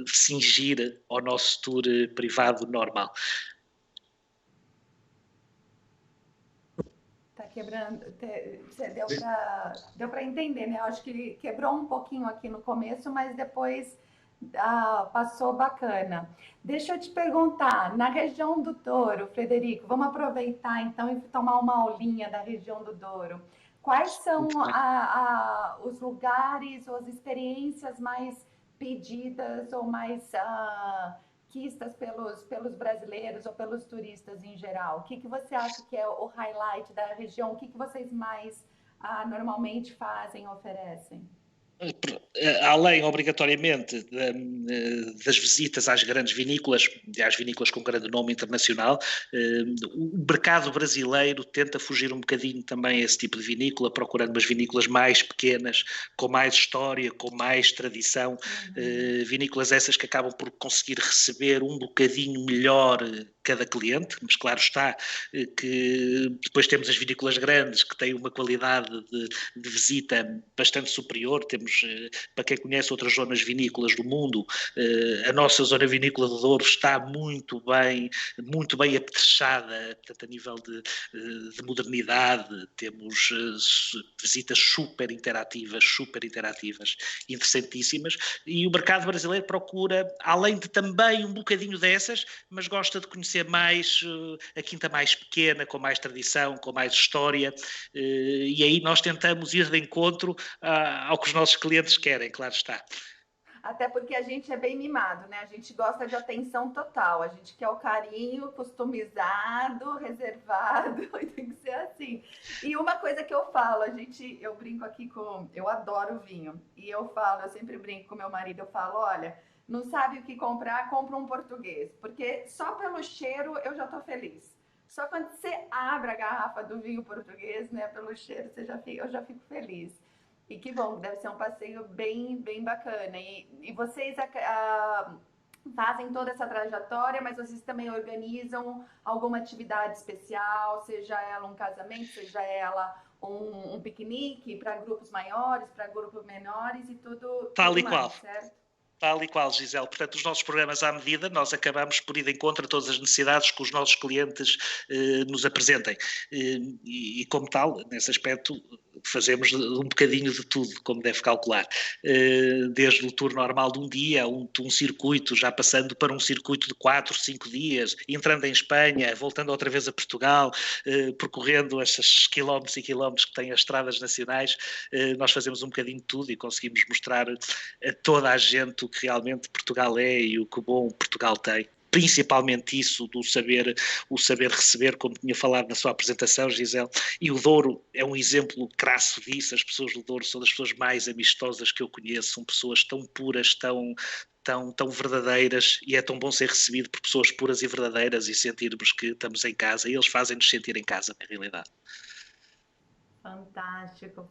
cingir ao nosso tour privado normal. Tá quebrando, deu para entender, né? Eu acho que quebrou um pouquinho aqui no começo, mas depois passou bacana. Deixa eu te perguntar, na região do Douro, Frederico, vamos aproveitar então e tomar uma aulinha da região do Douro. Quais são os lugares ou as experiências mais pedidas ou mais quistas pelos brasileiros ou pelos turistas em geral? O que você acha que é o highlight da região? O que vocês mais normalmente fazem, oferecem? Além, obrigatoriamente, das visitas às grandes vinícolas, e às vinícolas com grande nome internacional, o mercado brasileiro tenta fugir um bocadinho também a esse tipo de vinícola, procurando umas vinícolas mais pequenas, com mais história, com mais tradição, vinícolas essas que acabam por conseguir receber um bocadinho melhor cada cliente, mas claro está que depois temos as vinícolas grandes que têm uma qualidade de visita bastante superior. Temos, para quem conhece outras zonas vinícolas do mundo, a nossa zona vinícola do Douro está muito bem apetrechada, portanto, a nível de modernidade. Temos visitas super interativas, interessantíssimas, e o mercado brasileiro procura, além de também um bocadinho dessas, mas gosta de conhecer mais a quinta mais pequena, com mais tradição, com mais história, e aí nós tentamos ir de encontro ao que os nossos clientes querem, claro está. Até porque a gente é bem mimado, né? A gente gosta de atenção total, a gente quer o carinho customizado, reservado, e tem que ser assim. E uma coisa que eu falo, eu brinco aqui eu adoro vinho, e eu sempre brinco com meu marido, eu falo, olha, não sabe o que comprar, compra um português, porque só pelo cheiro eu já tô feliz. Só quando você abre a garrafa do vinho português, né, pelo cheiro, eu já fico feliz. E que bom, deve ser um passeio bem bacana. E vocês fazem toda essa trajetória, mas vocês também organizam alguma atividade especial, seja ela um casamento, seja ela um piquenique para grupos maiores, para grupos menores e tudo. Tal tudo e mais, qual. Certo? Tal e qual, Gisele. Portanto, os nossos programas à medida, nós acabamos por ir de encontro a todas as necessidades que os nossos clientes nos apresentem. E como tal, nesse aspecto, fazemos um bocadinho de tudo, como deve calcular. Desde o tour normal de um dia, um circuito, já passando para um circuito de 4, 5 dias, entrando em Espanha, voltando outra vez a Portugal, percorrendo esses quilómetros e quilómetros que têm as estradas nacionais. Nós fazemos um bocadinho de tudo e conseguimos mostrar a toda a gente o que realmente Portugal é e o que bom Portugal tem. Principalmente isso o saber receber, como tinha falado na sua apresentação, Gisele, e o Douro é um exemplo crasso disso. As pessoas do Douro são das pessoas mais amistosas que eu conheço, são pessoas tão puras, tão verdadeiras, e é tão bom ser recebido por pessoas puras e verdadeiras e sentirmos que estamos em casa, e eles fazem-nos sentir em casa, na realidade. Fantástico.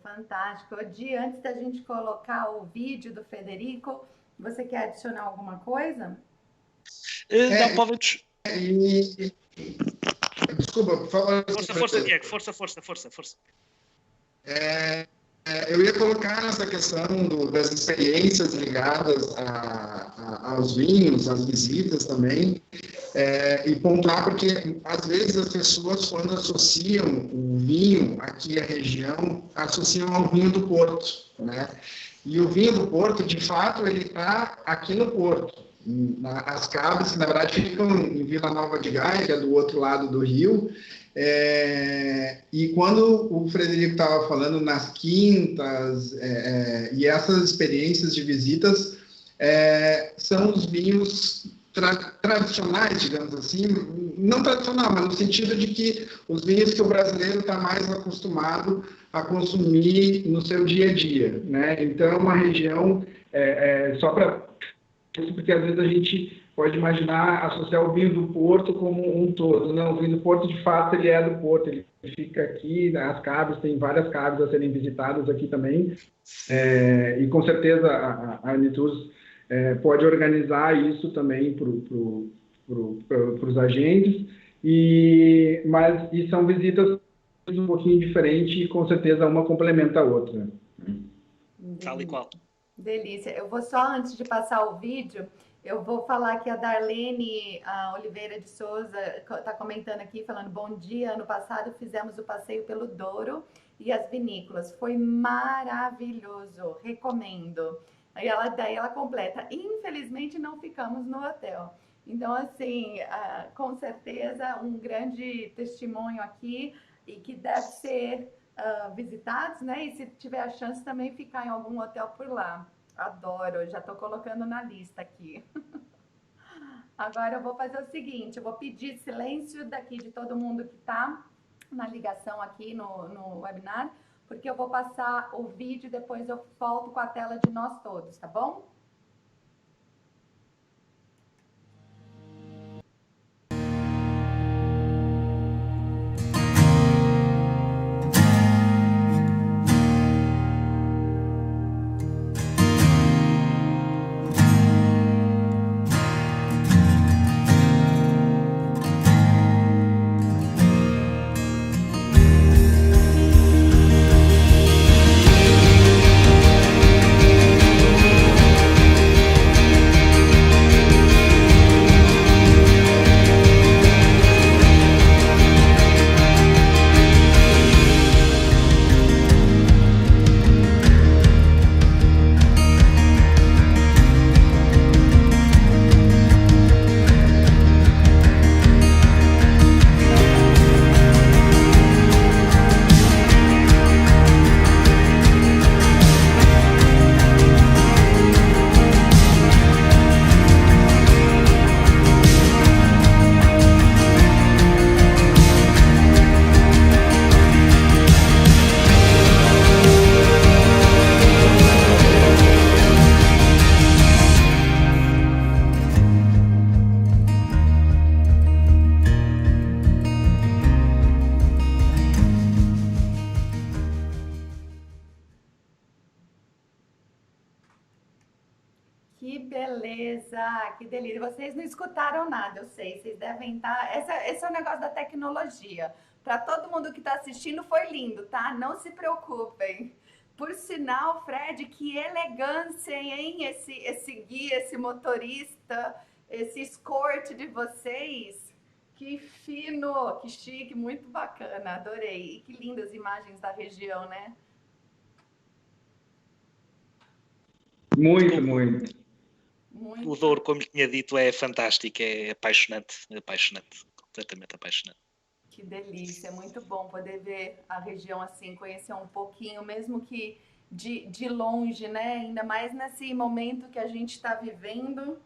Di, antes da gente colocar o vídeo do Federico, você quer adicionar alguma coisa? Não, pode... Desculpa, fala. Força, Diego, força. Eu ia colocar nessa questão das experiências ligadas aos vinhos, às visitas também, e pontuar, porque às vezes as pessoas, quando associam o vinho aqui à região, associam ao vinho do Porto, né? E o vinho do Porto, de fato, ele está aqui no Porto. As cabras, na verdade, ficam em Vila Nova de Gaia, que é do outro lado do rio. E quando o Frederico estava falando nas quintas e essas experiências de visitas, são os vinhos tradicionais, digamos assim, não tradicional, mas no sentido de que os vinhos que o brasileiro está mais acostumado a consumir no seu dia a dia, né? Então, é uma região, só para... porque às vezes a gente pode imaginar, associar o vinho do Porto como um todo. Não, o vinho do Porto, de fato, ele é do Porto, ele fica aqui, as caves, tem várias caves a serem visitadas aqui também, e com certeza a Anitus pode organizar isso também para os agentes, e são visitas um pouquinho diferentes e com certeza uma complementa a outra. Tal e qual. Delícia. Eu vou só, antes de passar o vídeo, eu vou falar que a Darlene Oliveira de Souza está comentando aqui, falando, bom dia, ano passado fizemos o passeio pelo Douro e as vinícolas, foi maravilhoso, recomendo. Daí ela completa, infelizmente não ficamos no hotel. Então, assim, com certeza um grande testemunho aqui e que deve ser visitados, né? E se tiver a chance também ficar em algum hotel por lá. Adoro, já estou colocando na lista aqui. Agora eu vou fazer o seguinte, eu vou pedir silêncio daqui de todo mundo que está na ligação aqui no webinar, porque eu vou passar o vídeo e depois eu volto com a tela de nós todos, tá bom? Que beleza, que delícia. Vocês não escutaram nada, eu sei. Vocês devem estar. Esse é o negócio da tecnologia. Para todo mundo que está assistindo, foi lindo, tá? Não se preocupem. Por sinal, Fred, que elegância, hein? Esse guia, esse motorista, esse escort de vocês. Que fino, que chique, muito bacana, adorei. E que lindas imagens da região, né? Muito, muito. O Douro, como lhe tinha dito, é fantástico, é apaixonante, completamente apaixonante. Que delícia, é muito bom poder ver a região assim, conhecer um pouquinho, mesmo que de longe, né? Ainda mais nesse momento que a gente está vivendo,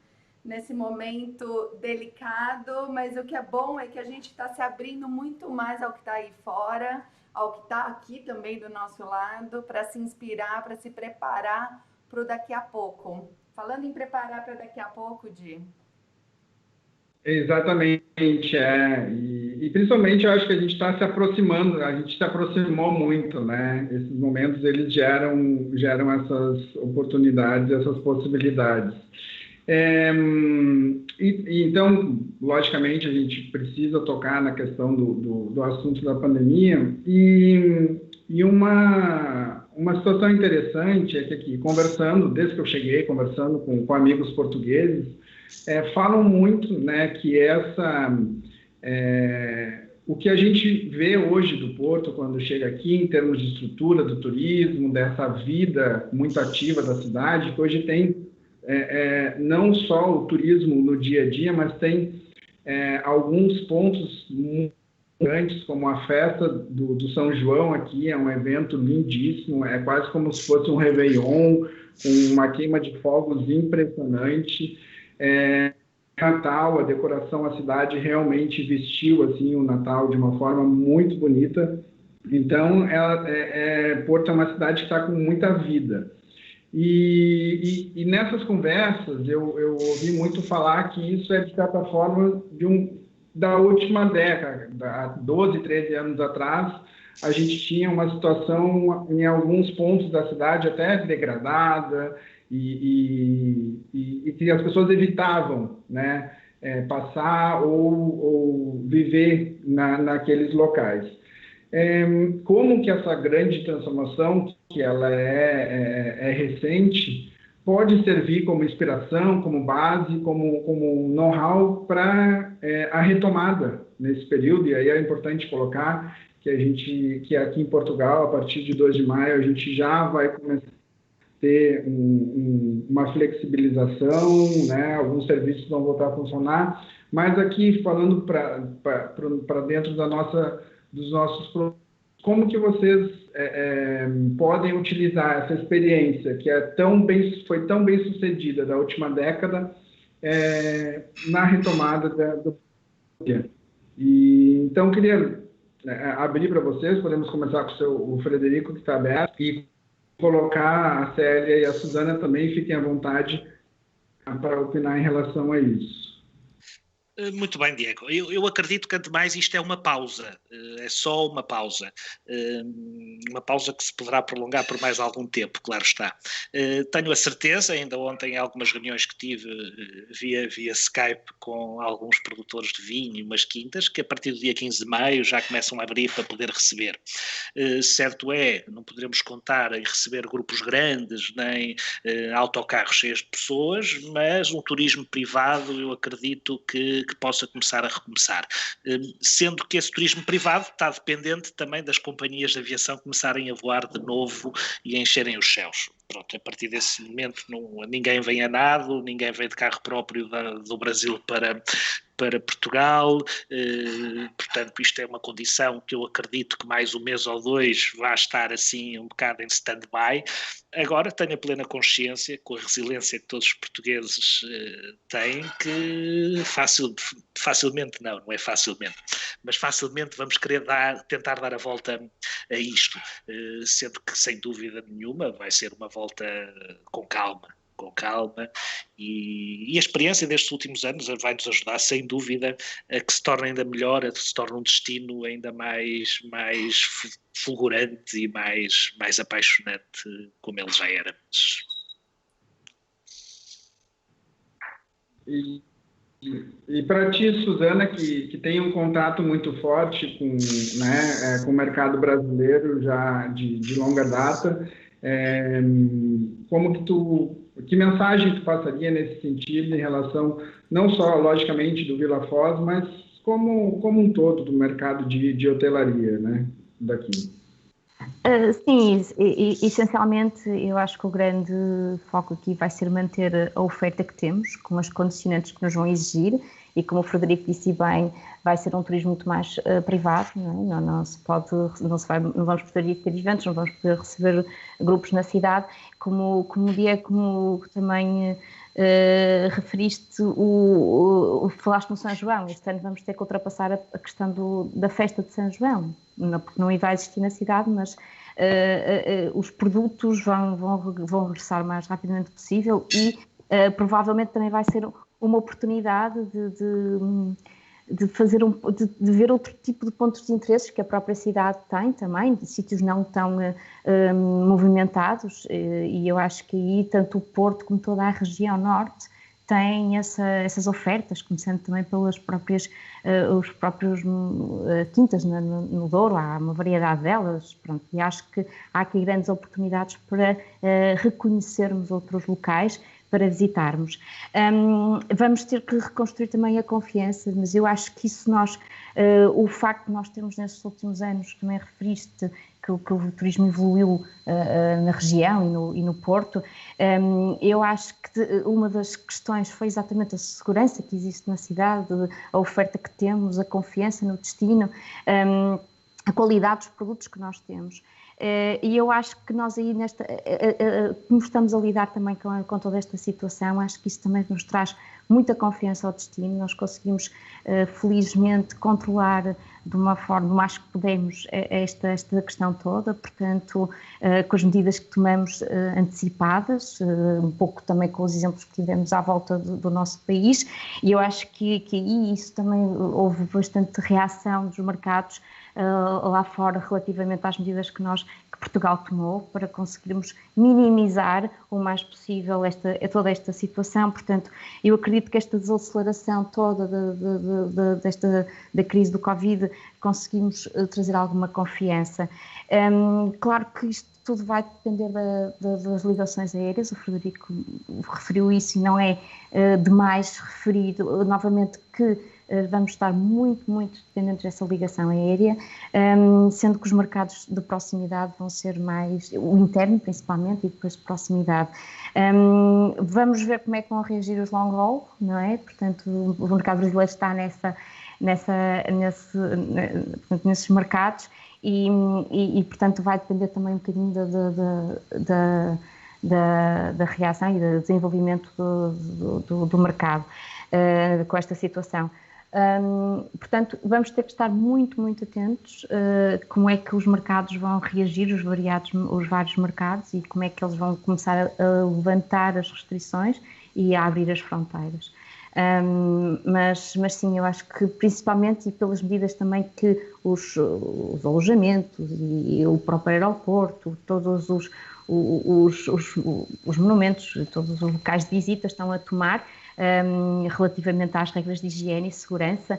nesse momento delicado, mas o que é bom é que a gente está se abrindo muito mais ao que está aí fora, ao que está aqui também do nosso lado, para se inspirar, para se preparar para o daqui a pouco. Falando em preparar para daqui a pouco, Di. Exatamente, e principalmente eu acho que a gente está se aproximando, a gente se aproximou muito, né? Esses momentos, eles geram essas oportunidades, essas possibilidades. Então, logicamente, a gente precisa tocar na questão do assunto da pandemia, e uma situação interessante é que aqui, desde que eu cheguei, conversando com amigos portugueses, falam muito, né, que o que a gente vê hoje do Porto, quando chega aqui, em termos de estrutura do turismo, dessa vida muito ativa da cidade, que hoje tem não só o turismo no dia a dia, mas tem alguns pontos muito grandes, como a festa do São João aqui, é um evento lindíssimo, é quase como se fosse um Réveillon, com uma queima de fogos impressionante. Natal, a decoração, a cidade realmente vestiu assim o Natal de uma forma muito bonita. Então, Porto é uma cidade que está com muita vida. E nessas conversas eu ouvi muito falar que isso é, de certa forma, da última década, há 12, 13 anos atrás, a gente tinha uma situação em alguns pontos da cidade até degradada, e que as pessoas evitavam, né, passar ou viver naqueles locais. Como que essa grande transformação, que ela é recente, pode servir como inspiração, como base, como know-how para a retomada nesse período? E aí é importante colocar que aqui em Portugal, a partir de 2 de maio, a gente já vai começar ter uma flexibilização, né? Alguns serviços vão voltar a funcionar, mas aqui, falando para dentro dos nossos produtos, como que vocês podem utilizar essa experiência que foi tão bem sucedida da última década na retomada do dia? Então, queria abrir para vocês, podemos começar com o Frederico, que está aberto, e colocar a Célia e a Suzana também, fiquem à vontade para opinar em relação a isso. Muito bem, Diego. Eu acredito que, antes de mais, isto é uma pausa, é só uma pausa que se poderá prolongar por mais algum tempo, claro está. Tenho a certeza, ainda ontem, em algumas reuniões que tive via Skype com alguns produtores de vinho, umas quintas, que a partir do dia 15 de maio já começam a abrir para poder receber. Certo não poderemos contar em receber grupos grandes, nem autocarros cheios de pessoas, mas um turismo privado, eu acredito que possa começar a recomeçar, sendo que esse turismo privado está dependente também das companhias de aviação começarem a voar de novo e a encherem os céus. Pronto, a partir desse momento ninguém vem a nado, ninguém vem de carro próprio do Brasil para Portugal, portanto isto é uma condição que eu acredito que mais 1 mês ou 2 vai estar assim um bocado em stand-by. Agora tenho a plena consciência, com a resiliência que todos os portugueses têm, que facilmente não é facilmente, mas facilmente vamos querer tentar dar a volta a isto, sendo que sem dúvida nenhuma vai ser uma volta com calma, e a experiência destes últimos anos vai nos ajudar, sem dúvida, a que se torne ainda melhor, a que se torne um destino ainda mais fulgurante e mais apaixonante, como ele já era. E para ti, Suzana, que tem um contato muito forte com, né, com o mercado brasileiro já de longa data, que mensagem tu passaria nesse sentido em relação, não só, logicamente, do Vila Foz, mas como um todo do mercado de hotelaria, né, daqui? Sim, essencialmente eu acho que o grande foco aqui vai ser manter a oferta que temos, com as condicionantes que nos vão exigir, e como o Frederico disse bem, vai ser um turismo muito mais privado, não é? Não vamos poder ter eventos, não vamos poder receber grupos na cidade, como também referiste, falaste no São João. Este ano vamos ter que ultrapassar a questão da festa de São João, porque não vai existir na cidade, mas os produtos vão regressar o mais rapidamente possível e provavelmente também vai ser uma oportunidade de ver outro tipo de pontos de interesse que a própria cidade tem também, de sítios não tão movimentados, e eu acho que aí tanto o Porto como toda a região norte têm essas ofertas, começando também pelas próprias quintas no Douro, há uma variedade delas, pronto, e acho que há aqui grandes oportunidades para reconhecermos outros locais, para visitarmos. Vamos ter que reconstruir também a confiança, mas eu acho que isso o facto de nós termos nestes últimos anos, também referiste que o turismo evoluiu na região e no Porto, eu acho que uma das questões foi exatamente a segurança que existe na cidade, a oferta que temos, a confiança no destino, a qualidade dos produtos que nós temos. E eu acho que nós aí, como estamos a lidar também com toda esta situação, acho que isso também nos traz muita confiança ao destino. Nós conseguimos, felizmente, controlar de uma forma, mais que podemos, esta questão toda, portanto, com as medidas que tomamos antecipadas, um pouco também com os exemplos que tivemos à volta do nosso país, e eu acho que aí isso também houve bastante reação dos mercados lá fora relativamente às medidas que Portugal tomou para conseguirmos minimizar o mais possível toda esta situação. Portanto, eu acredito que esta desaceleração toda da crise do Covid conseguimos trazer alguma confiança. Claro que isto tudo vai depender das ligações aéreas, o Frederico referiu isso e não é demais referir novamente que vamos estar muito, muito dependentes dessa ligação aérea, sendo que os mercados de proximidade vão ser mais, o interno principalmente, e depois de proximidade. Vamos ver como é que vão reagir os long haul, não é? Portanto, o mercado brasileiro está nesses mercados e, portanto, vai depender também um bocadinho da reação e do desenvolvimento do mercado com esta situação. Portanto, vamos ter que estar muito, muito atentos como é que os mercados vão reagir, os vários mercados, e como é que eles vão começar a levantar as restrições e a abrir as fronteiras. Mas sim, eu acho que principalmente, e pelas medidas também que os alojamentos e o próprio aeroporto, todos os monumentos, todos os locais de visita estão a tomar, relativamente às regras de higiene e segurança,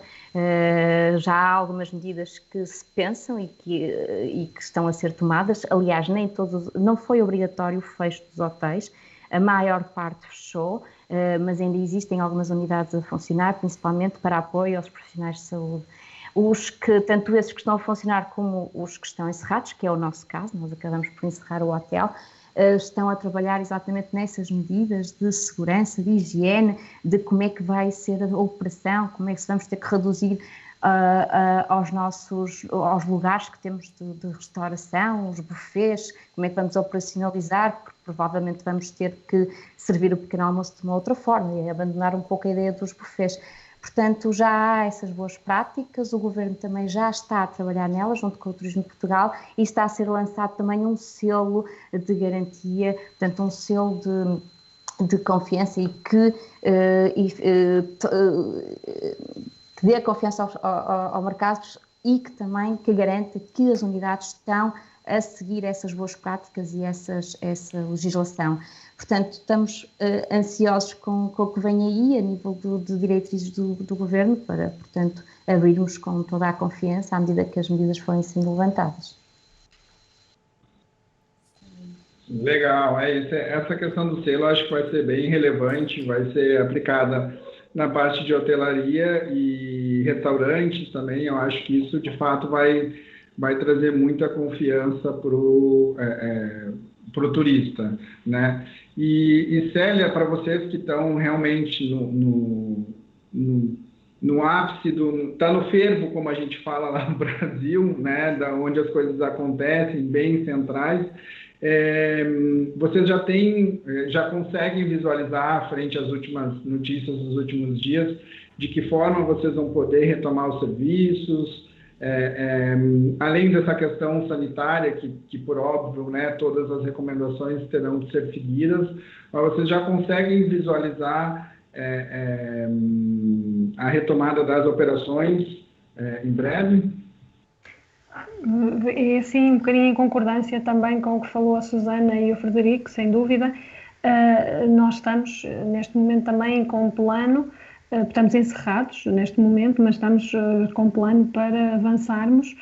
já há algumas medidas que se pensam e que estão a ser tomadas. Aliás, não foi obrigatório o fecho dos hotéis, a maior parte fechou, mas ainda existem algumas unidades a funcionar, principalmente para apoio aos profissionais de saúde. Tanto esses que estão a funcionar como os que estão encerrados, que é o nosso caso, nós acabamos por encerrar o hotel, estão a trabalhar exatamente nessas medidas de segurança, de higiene, de como é que vai ser a operação, como é que vamos ter que reduzir aos lugares que temos de restauração, os buffets, como é que vamos operacionalizar, porque provavelmente vamos ter que servir o pequeno almoço de uma outra forma e abandonar um pouco a ideia dos buffets. Portanto, já há essas boas práticas, o Governo também já está a trabalhar nelas, junto com o Turismo de Portugal, e está a ser lançado também um selo de garantia, portanto, um selo de confiança e que dê confiança ao mercado e que também garanta que as unidades estão a seguir essas boas práticas e essa legislação. Portanto, estamos ansiosos com o que vem aí a nível de diretrizes do Governo para, portanto, abrirmos com toda a confiança à medida que as medidas forem sendo levantadas. Legal, essa questão do selo acho que vai ser bem relevante, vai ser aplicada na parte de hotelaria e restaurantes também. Eu acho que isso de fato vai trazer muita confiança para o turista, né? E Célia, para vocês que estão realmente no ápice está no fervo, como a gente fala lá no Brasil, né? Da onde as coisas acontecem, bem centrais. Vocês já conseguem visualizar, frente às últimas notícias dos últimos dias, de que forma vocês vão poder retomar os serviços, além dessa questão sanitária, que por óbvio, né, todas as recomendações terão de ser seguidas, mas vocês já conseguem visualizar a retomada das operações em breve? E assim, um bocadinho em concordância também com o que falou a Susana e o Frederico, sem dúvida, nós estamos neste momento também com um plano, estamos encerrados neste momento, mas estamos com um plano para avançarmos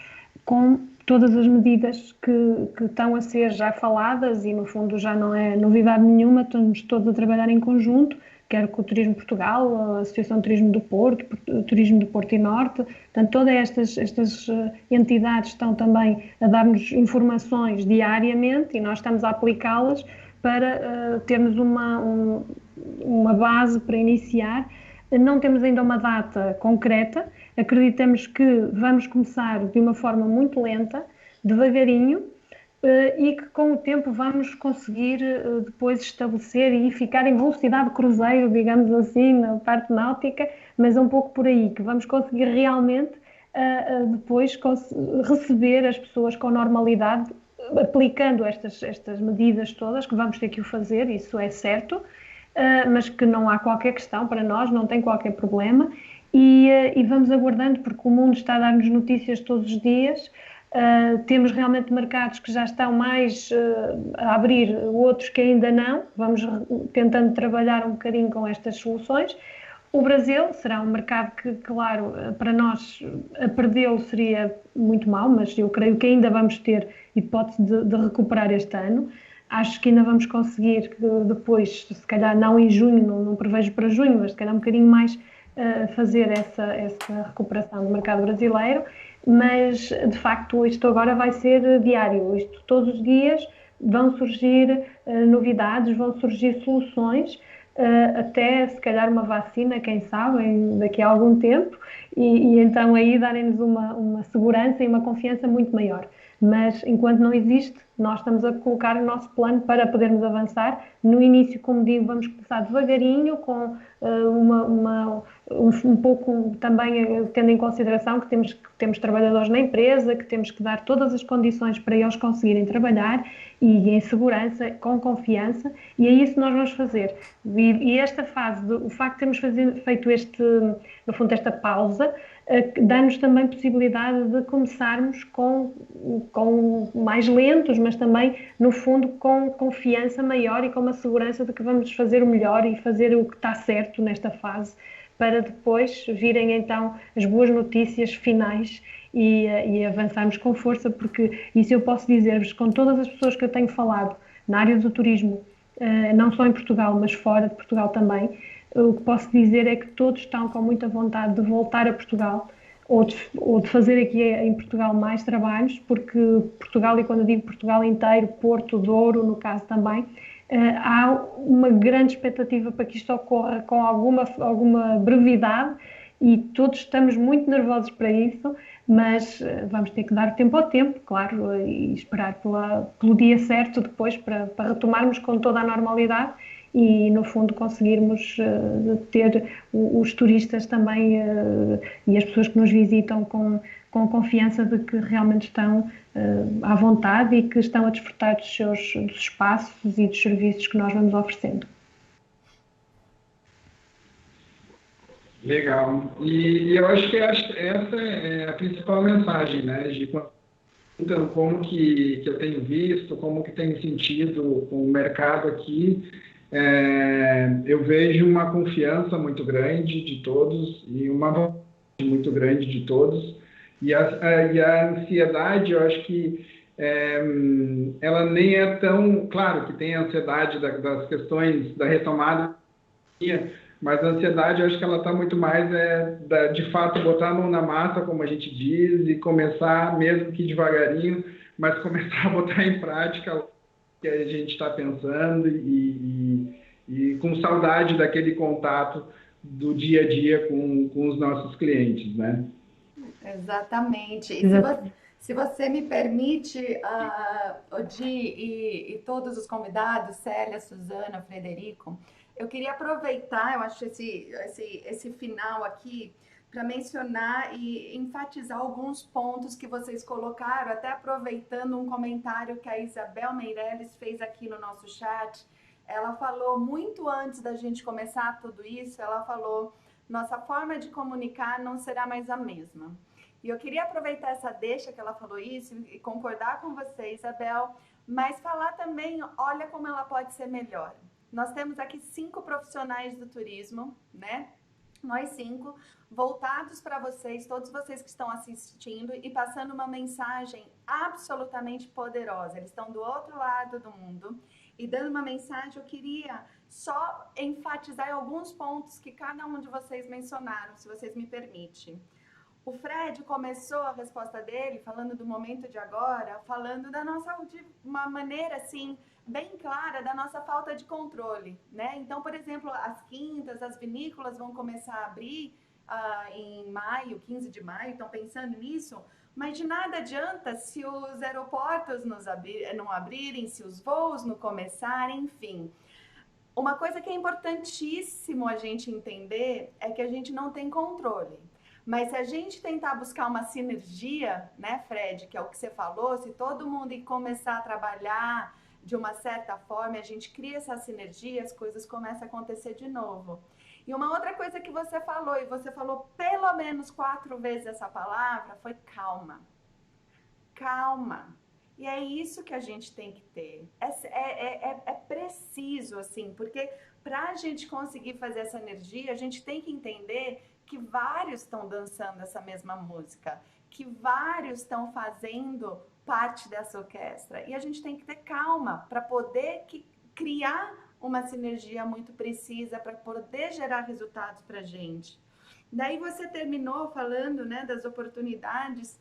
com todas as medidas que estão a ser já faladas e no fundo já não é novidade nenhuma, estamos todos a trabalhar em conjunto, quer com o Turismo Portugal, a Associação de Turismo do Porto, o Turismo do Porto e Norte, portanto todas estas entidades estão também a dar-nos informações diariamente e nós estamos a aplicá-las para termos uma base para iniciar. Não temos ainda uma data concreta, acreditamos que vamos começar de uma forma muito lenta, devagarinho, e que com o tempo vamos conseguir depois estabelecer e ficar em velocidade de cruzeiro, digamos assim, na parte náutica, mas é um pouco por aí, que vamos conseguir realmente depois receber as pessoas com normalidade, aplicando estas medidas todas, que vamos ter que o fazer, isso é certo, mas que não há qualquer questão para nós, não tem qualquer problema, e vamos aguardando, porque o mundo está a dar-nos notícias todos os dias. Temos realmente mercados que já estão mais a abrir, outros que ainda não, vamos tentando trabalhar um bocadinho com estas soluções. O Brasil será um mercado que, claro, para nós a perdê-lo seria muito mau, mas eu creio que ainda vamos ter hipótese de recuperar este ano. Acho que ainda vamos conseguir depois, se calhar não em junho, não prevejo para junho, mas se calhar um bocadinho mais fazer essa recuperação do mercado brasileiro. Mas, de facto, isto agora vai ser diário. Isto, todos os dias vão surgir novidades, vão surgir soluções, até, se calhar, uma vacina, quem sabe, daqui a algum tempo, e então aí darem-nos uma segurança e uma confiança muito maior. Mas, enquanto não existe, nós estamos a colocar o nosso plano para podermos avançar. No início, como digo, vamos começar devagarinho, com um pouco também tendo em consideração que temos trabalhadores na empresa, que temos que dar todas as condições para eles conseguirem trabalhar e em segurança, com confiança, e é isso que nós vamos fazer. E esta fase, o facto de termos feito no fundo, esta pausa, dá-nos também possibilidade de começarmos com mais lentos, mas também, no fundo, com confiança maior e com uma segurança de que vamos fazer o melhor e fazer o que está certo nesta fase, para depois virem então as boas notícias finais e avançarmos com força, porque isso eu posso dizer-vos, com todas as pessoas que eu tenho falado na área do turismo, não só em Portugal, mas fora de Portugal também, o que posso dizer é que todos estão com muita vontade de voltar a Portugal ou de fazer aqui em Portugal mais trabalhos, porque Portugal, e quando eu digo Portugal inteiro, Porto, Douro, no caso também, há uma grande expectativa para que isto ocorra com alguma brevidade e todos estamos muito nervosos para isso, mas vamos ter que dar tempo ao tempo, claro, e esperar pelo dia certo depois para retomarmos com toda a normalidade e, no fundo, conseguirmos ter os turistas também e as pessoas que nos visitam com confiança de que realmente estão à vontade e que estão a desfrutar dos espaços e dos serviços que nós vamos oferecendo. Legal. E eu acho que essa é a principal mensagem, né? De Então, como que eu tenho visto, como que tem sentido o mercado aqui, eu vejo uma confiança muito grande de todos e uma vontade muito grande de todos. E a ansiedade, eu acho que ela nem é tão... Claro que tem a ansiedade das questões da retomada, mas a ansiedade, eu acho que ela está muito mais, de fato, botar a mão na massa, como a gente diz, e começar, mesmo que devagarinho, mas começar a botar em prática o que a gente está pensando e com saudade daquele contato do dia a dia com os nossos clientes, né? Exatamente. E se você me permite, Odi e todos os convidados, Célia, Suzana, Frederico, eu queria aproveitar, eu acho esse final aqui, para mencionar e enfatizar alguns pontos que vocês colocaram, até aproveitando um comentário que a Isabel Meirelles fez aqui no nosso chat. Ela falou, muito antes da gente começar tudo isso, ela falou, nossa forma de comunicar não será mais a mesma. E eu queria aproveitar essa deixa que ela falou isso e concordar com você, Isabel, mas falar também, olha como ela pode ser melhor. Nós temos aqui 5 profissionais do turismo, né? Nós 5, voltados para vocês, todos vocês que estão assistindo e passando uma mensagem absolutamente poderosa. Eles estão do outro lado do mundo e dando uma mensagem. Eu queria só enfatizar alguns pontos que cada um de vocês mencionaram, se vocês me permitem. O Fred começou a resposta dele falando do momento de agora, falando da nossa, de uma maneira assim, bem clara, da nossa falta de controle, né? Então, por exemplo, as quintas, as vinícolas vão começar a abrir em maio, 15 de maio, estão pensando nisso, mas de nada adianta se os aeroportos não abrirem, se os voos não começarem, enfim. Uma coisa que é importantíssimo a gente entender é que a gente não tem controle. Mas se a gente tentar buscar uma sinergia, né, Fred, que é o que você falou, se todo mundo começar a trabalhar de uma certa forma, a gente cria essa sinergia, as coisas começam a acontecer de novo. E uma outra coisa que você falou, e você falou pelo menos 4 vezes essa palavra, foi calma. Calma. E é isso que a gente tem que ter. É preciso, assim, porque para a gente conseguir fazer essa energia, a gente tem que entender que vários estão dançando essa mesma música, que vários estão fazendo parte dessa orquestra. E a gente tem que ter calma para poder criar uma sinergia muito precisa, para poder gerar resultados para a gente. Daí você terminou falando, né, das oportunidades.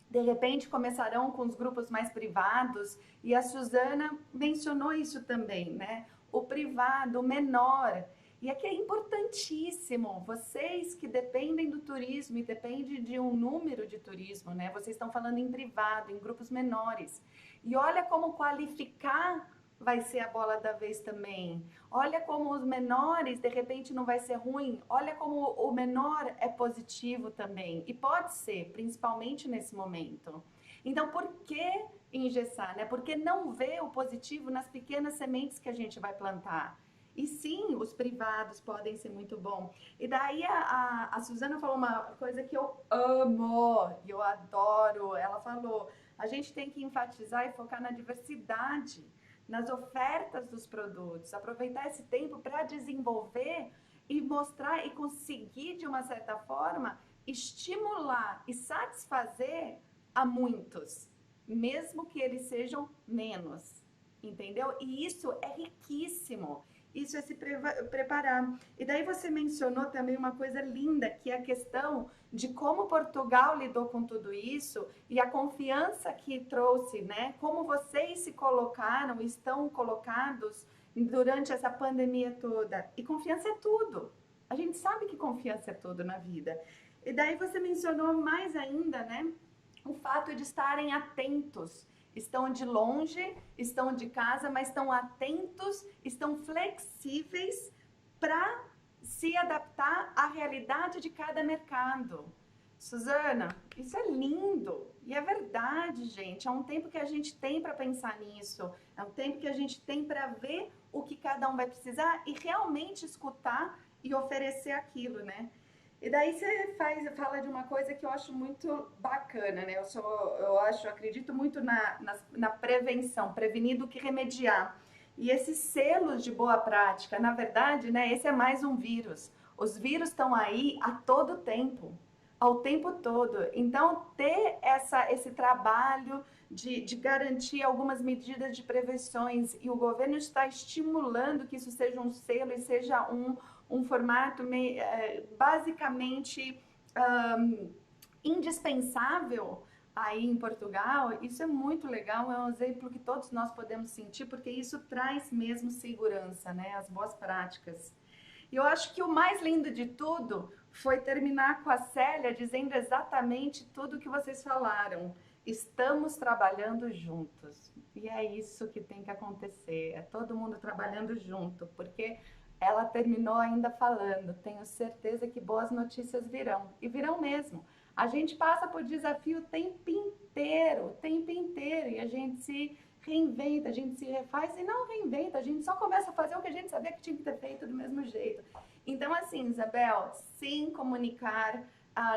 De repente começarão com os grupos mais privados, e a Suzana mencionou isso também, né? O privado, o menor. E aqui é importantíssimo, vocês que dependem do turismo e dependem de um número de turismo, né? Vocês estão falando em privado, em grupos menores. E olha como qualificar vai ser a bola da vez também. Olha como os menores, de repente, não vai ser ruim. Olha como o menor é positivo também. E pode ser, principalmente nesse momento. Então, por que engessar, né? Por que não ver o positivo nas pequenas sementes que a gente vai plantar? E sim, os privados podem ser muito bons. E daí a Suzana falou uma coisa que eu amo, e eu adoro. Ela falou, a gente tem que enfatizar e focar na diversidade, nas ofertas dos produtos, aproveitar esse tempo para desenvolver e mostrar e conseguir, de uma certa forma, estimular e satisfazer a muitos, mesmo que eles sejam menos, entendeu? E isso é riquíssimo. Isso é se preparar. E daí você mencionou também uma coisa linda, que é a questão de como Portugal lidou com tudo isso e a confiança que trouxe, né? Como vocês se colocaram, estão colocados durante essa pandemia toda. E confiança é tudo. A gente sabe que confiança é tudo na vida. E daí você mencionou mais ainda, né? O fato de estarem atentos. Estão de longe, estão de casa, mas estão atentos, estão flexíveis para se adaptar à realidade de cada mercado. Suzana, isso é lindo e é verdade, gente. É um tempo que a gente tem para pensar nisso, é um tempo que a gente tem para ver o que cada um vai precisar e realmente escutar e oferecer aquilo, né? E daí você fala de uma coisa que eu acho muito bacana, né? Acredito muito na prevenção, prevenir do que remediar. E esses selos de boa prática, na verdade, né? Esse é mais um vírus. Os vírus estão aí a todo tempo, ao tempo todo. Então, ter esse trabalho de garantir algumas medidas de prevenções, e o governo está estimulando que isso seja um selo e seja um formato basicamente indispensável aí em Portugal. Isso é muito legal, é um exemplo que todos nós podemos sentir, porque isso traz mesmo segurança, né? As boas práticas. E eu acho que o mais lindo de tudo foi terminar com a Célia dizendo exatamente tudo o que vocês falaram. Estamos trabalhando juntos. E é isso que tem que acontecer, é todo mundo trabalhando junto, porque ela terminou ainda falando, tenho certeza que boas notícias virão, e virão mesmo. A gente passa por desafio o tempo inteiro, e a gente se reinventa, a gente se refaz e não reinventa, a gente só começa a fazer o que a gente sabia que tinha que ter feito do mesmo jeito. Então, assim, Isabel, sim, comunicar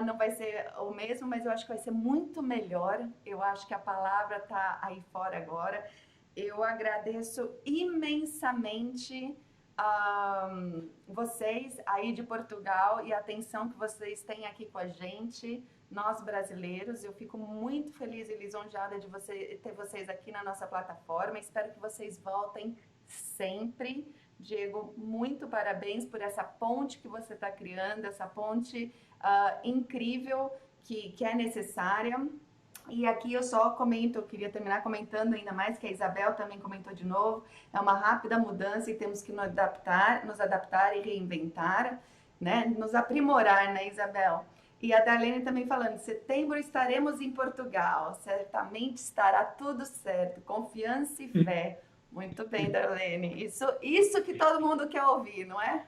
não vai ser o mesmo, mas eu acho que vai ser muito melhor. Eu acho que a palavra está aí fora agora. Eu agradeço imensamente vocês aí de Portugal e a atenção que vocês têm aqui com a gente, nós brasileiros. Eu fico muito feliz e lisonjeada de ter vocês aqui na nossa plataforma. Espero que vocês voltem sempre. Diego, muito parabéns por essa ponte que você está criando, essa ponte incrível que é necessária. E aqui eu só comento, eu queria terminar comentando ainda mais, que a Isabel também comentou de novo, é uma rápida mudança e temos que nos adaptar e reinventar, né? Nos aprimorar, né, Isabel? E a Darlene também falando, em setembro estaremos em Portugal, certamente estará tudo certo, confiança e fé. Muito bem, Darlene, isso que todo mundo quer ouvir, não é?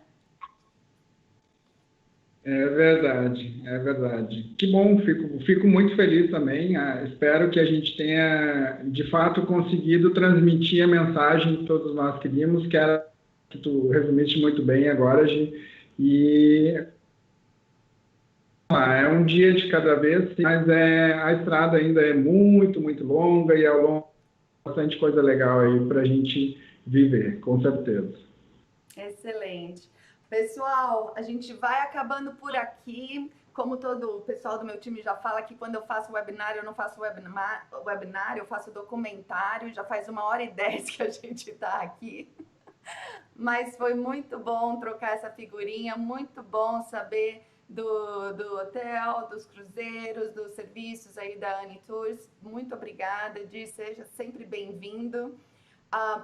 É verdade, é verdade. Que bom, fico muito feliz também. Espero que a gente tenha, de fato, conseguido transmitir a mensagem que todos nós queríamos, que era que tu resumiste muito bem agora, Gi. E é um dia de cada vez, mas a estrada ainda é muito, muito longa e ao longo bastante coisa legal aí para a gente viver, com certeza. Excelente. Pessoal, a gente vai acabando por aqui. Como todo o pessoal do meu time já fala que quando eu faço webinar, eu não faço webinar, eu faço documentário. Já faz 1h10 que a gente está aqui. Mas foi muito bom trocar essa figurinha, muito bom saber do hotel, dos cruzeiros, dos serviços aí da Anitours. Muito obrigada, Di, seja sempre bem-vindo.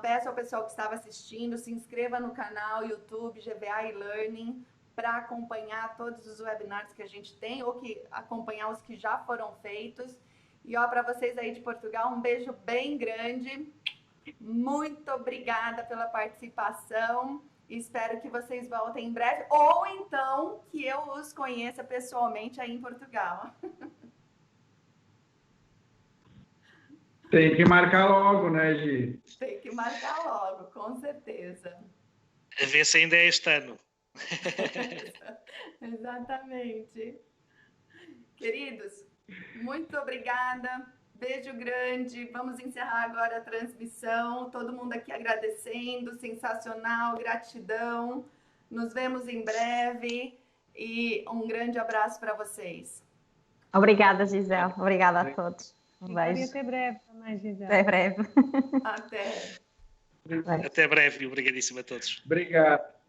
Peço ao pessoal que estava assistindo, se inscreva no canal YouTube GVA e-Learning para acompanhar todos os webinars que a gente tem ou que acompanhar os que já foram feitos. E para vocês aí de Portugal, um beijo bem grande. Muito obrigada pela participação. Espero que vocês voltem em breve ou então que eu os conheça pessoalmente aí em Portugal. Tem que marcar logo, né, Gi? Tem que marcar logo, com certeza. A ver se ainda é este ano. Exatamente. Queridos, muito obrigada. Beijo grande. Vamos encerrar agora a transmissão. Todo mundo aqui agradecendo. Sensacional, gratidão. Nos vemos em breve e um grande abraço para vocês. Obrigada, Gisele. Obrigada a todos. Um beijo. E até breve também, Gisele. Até breve. Até. Até breve e obrigadíssimo a todos. Obrigado.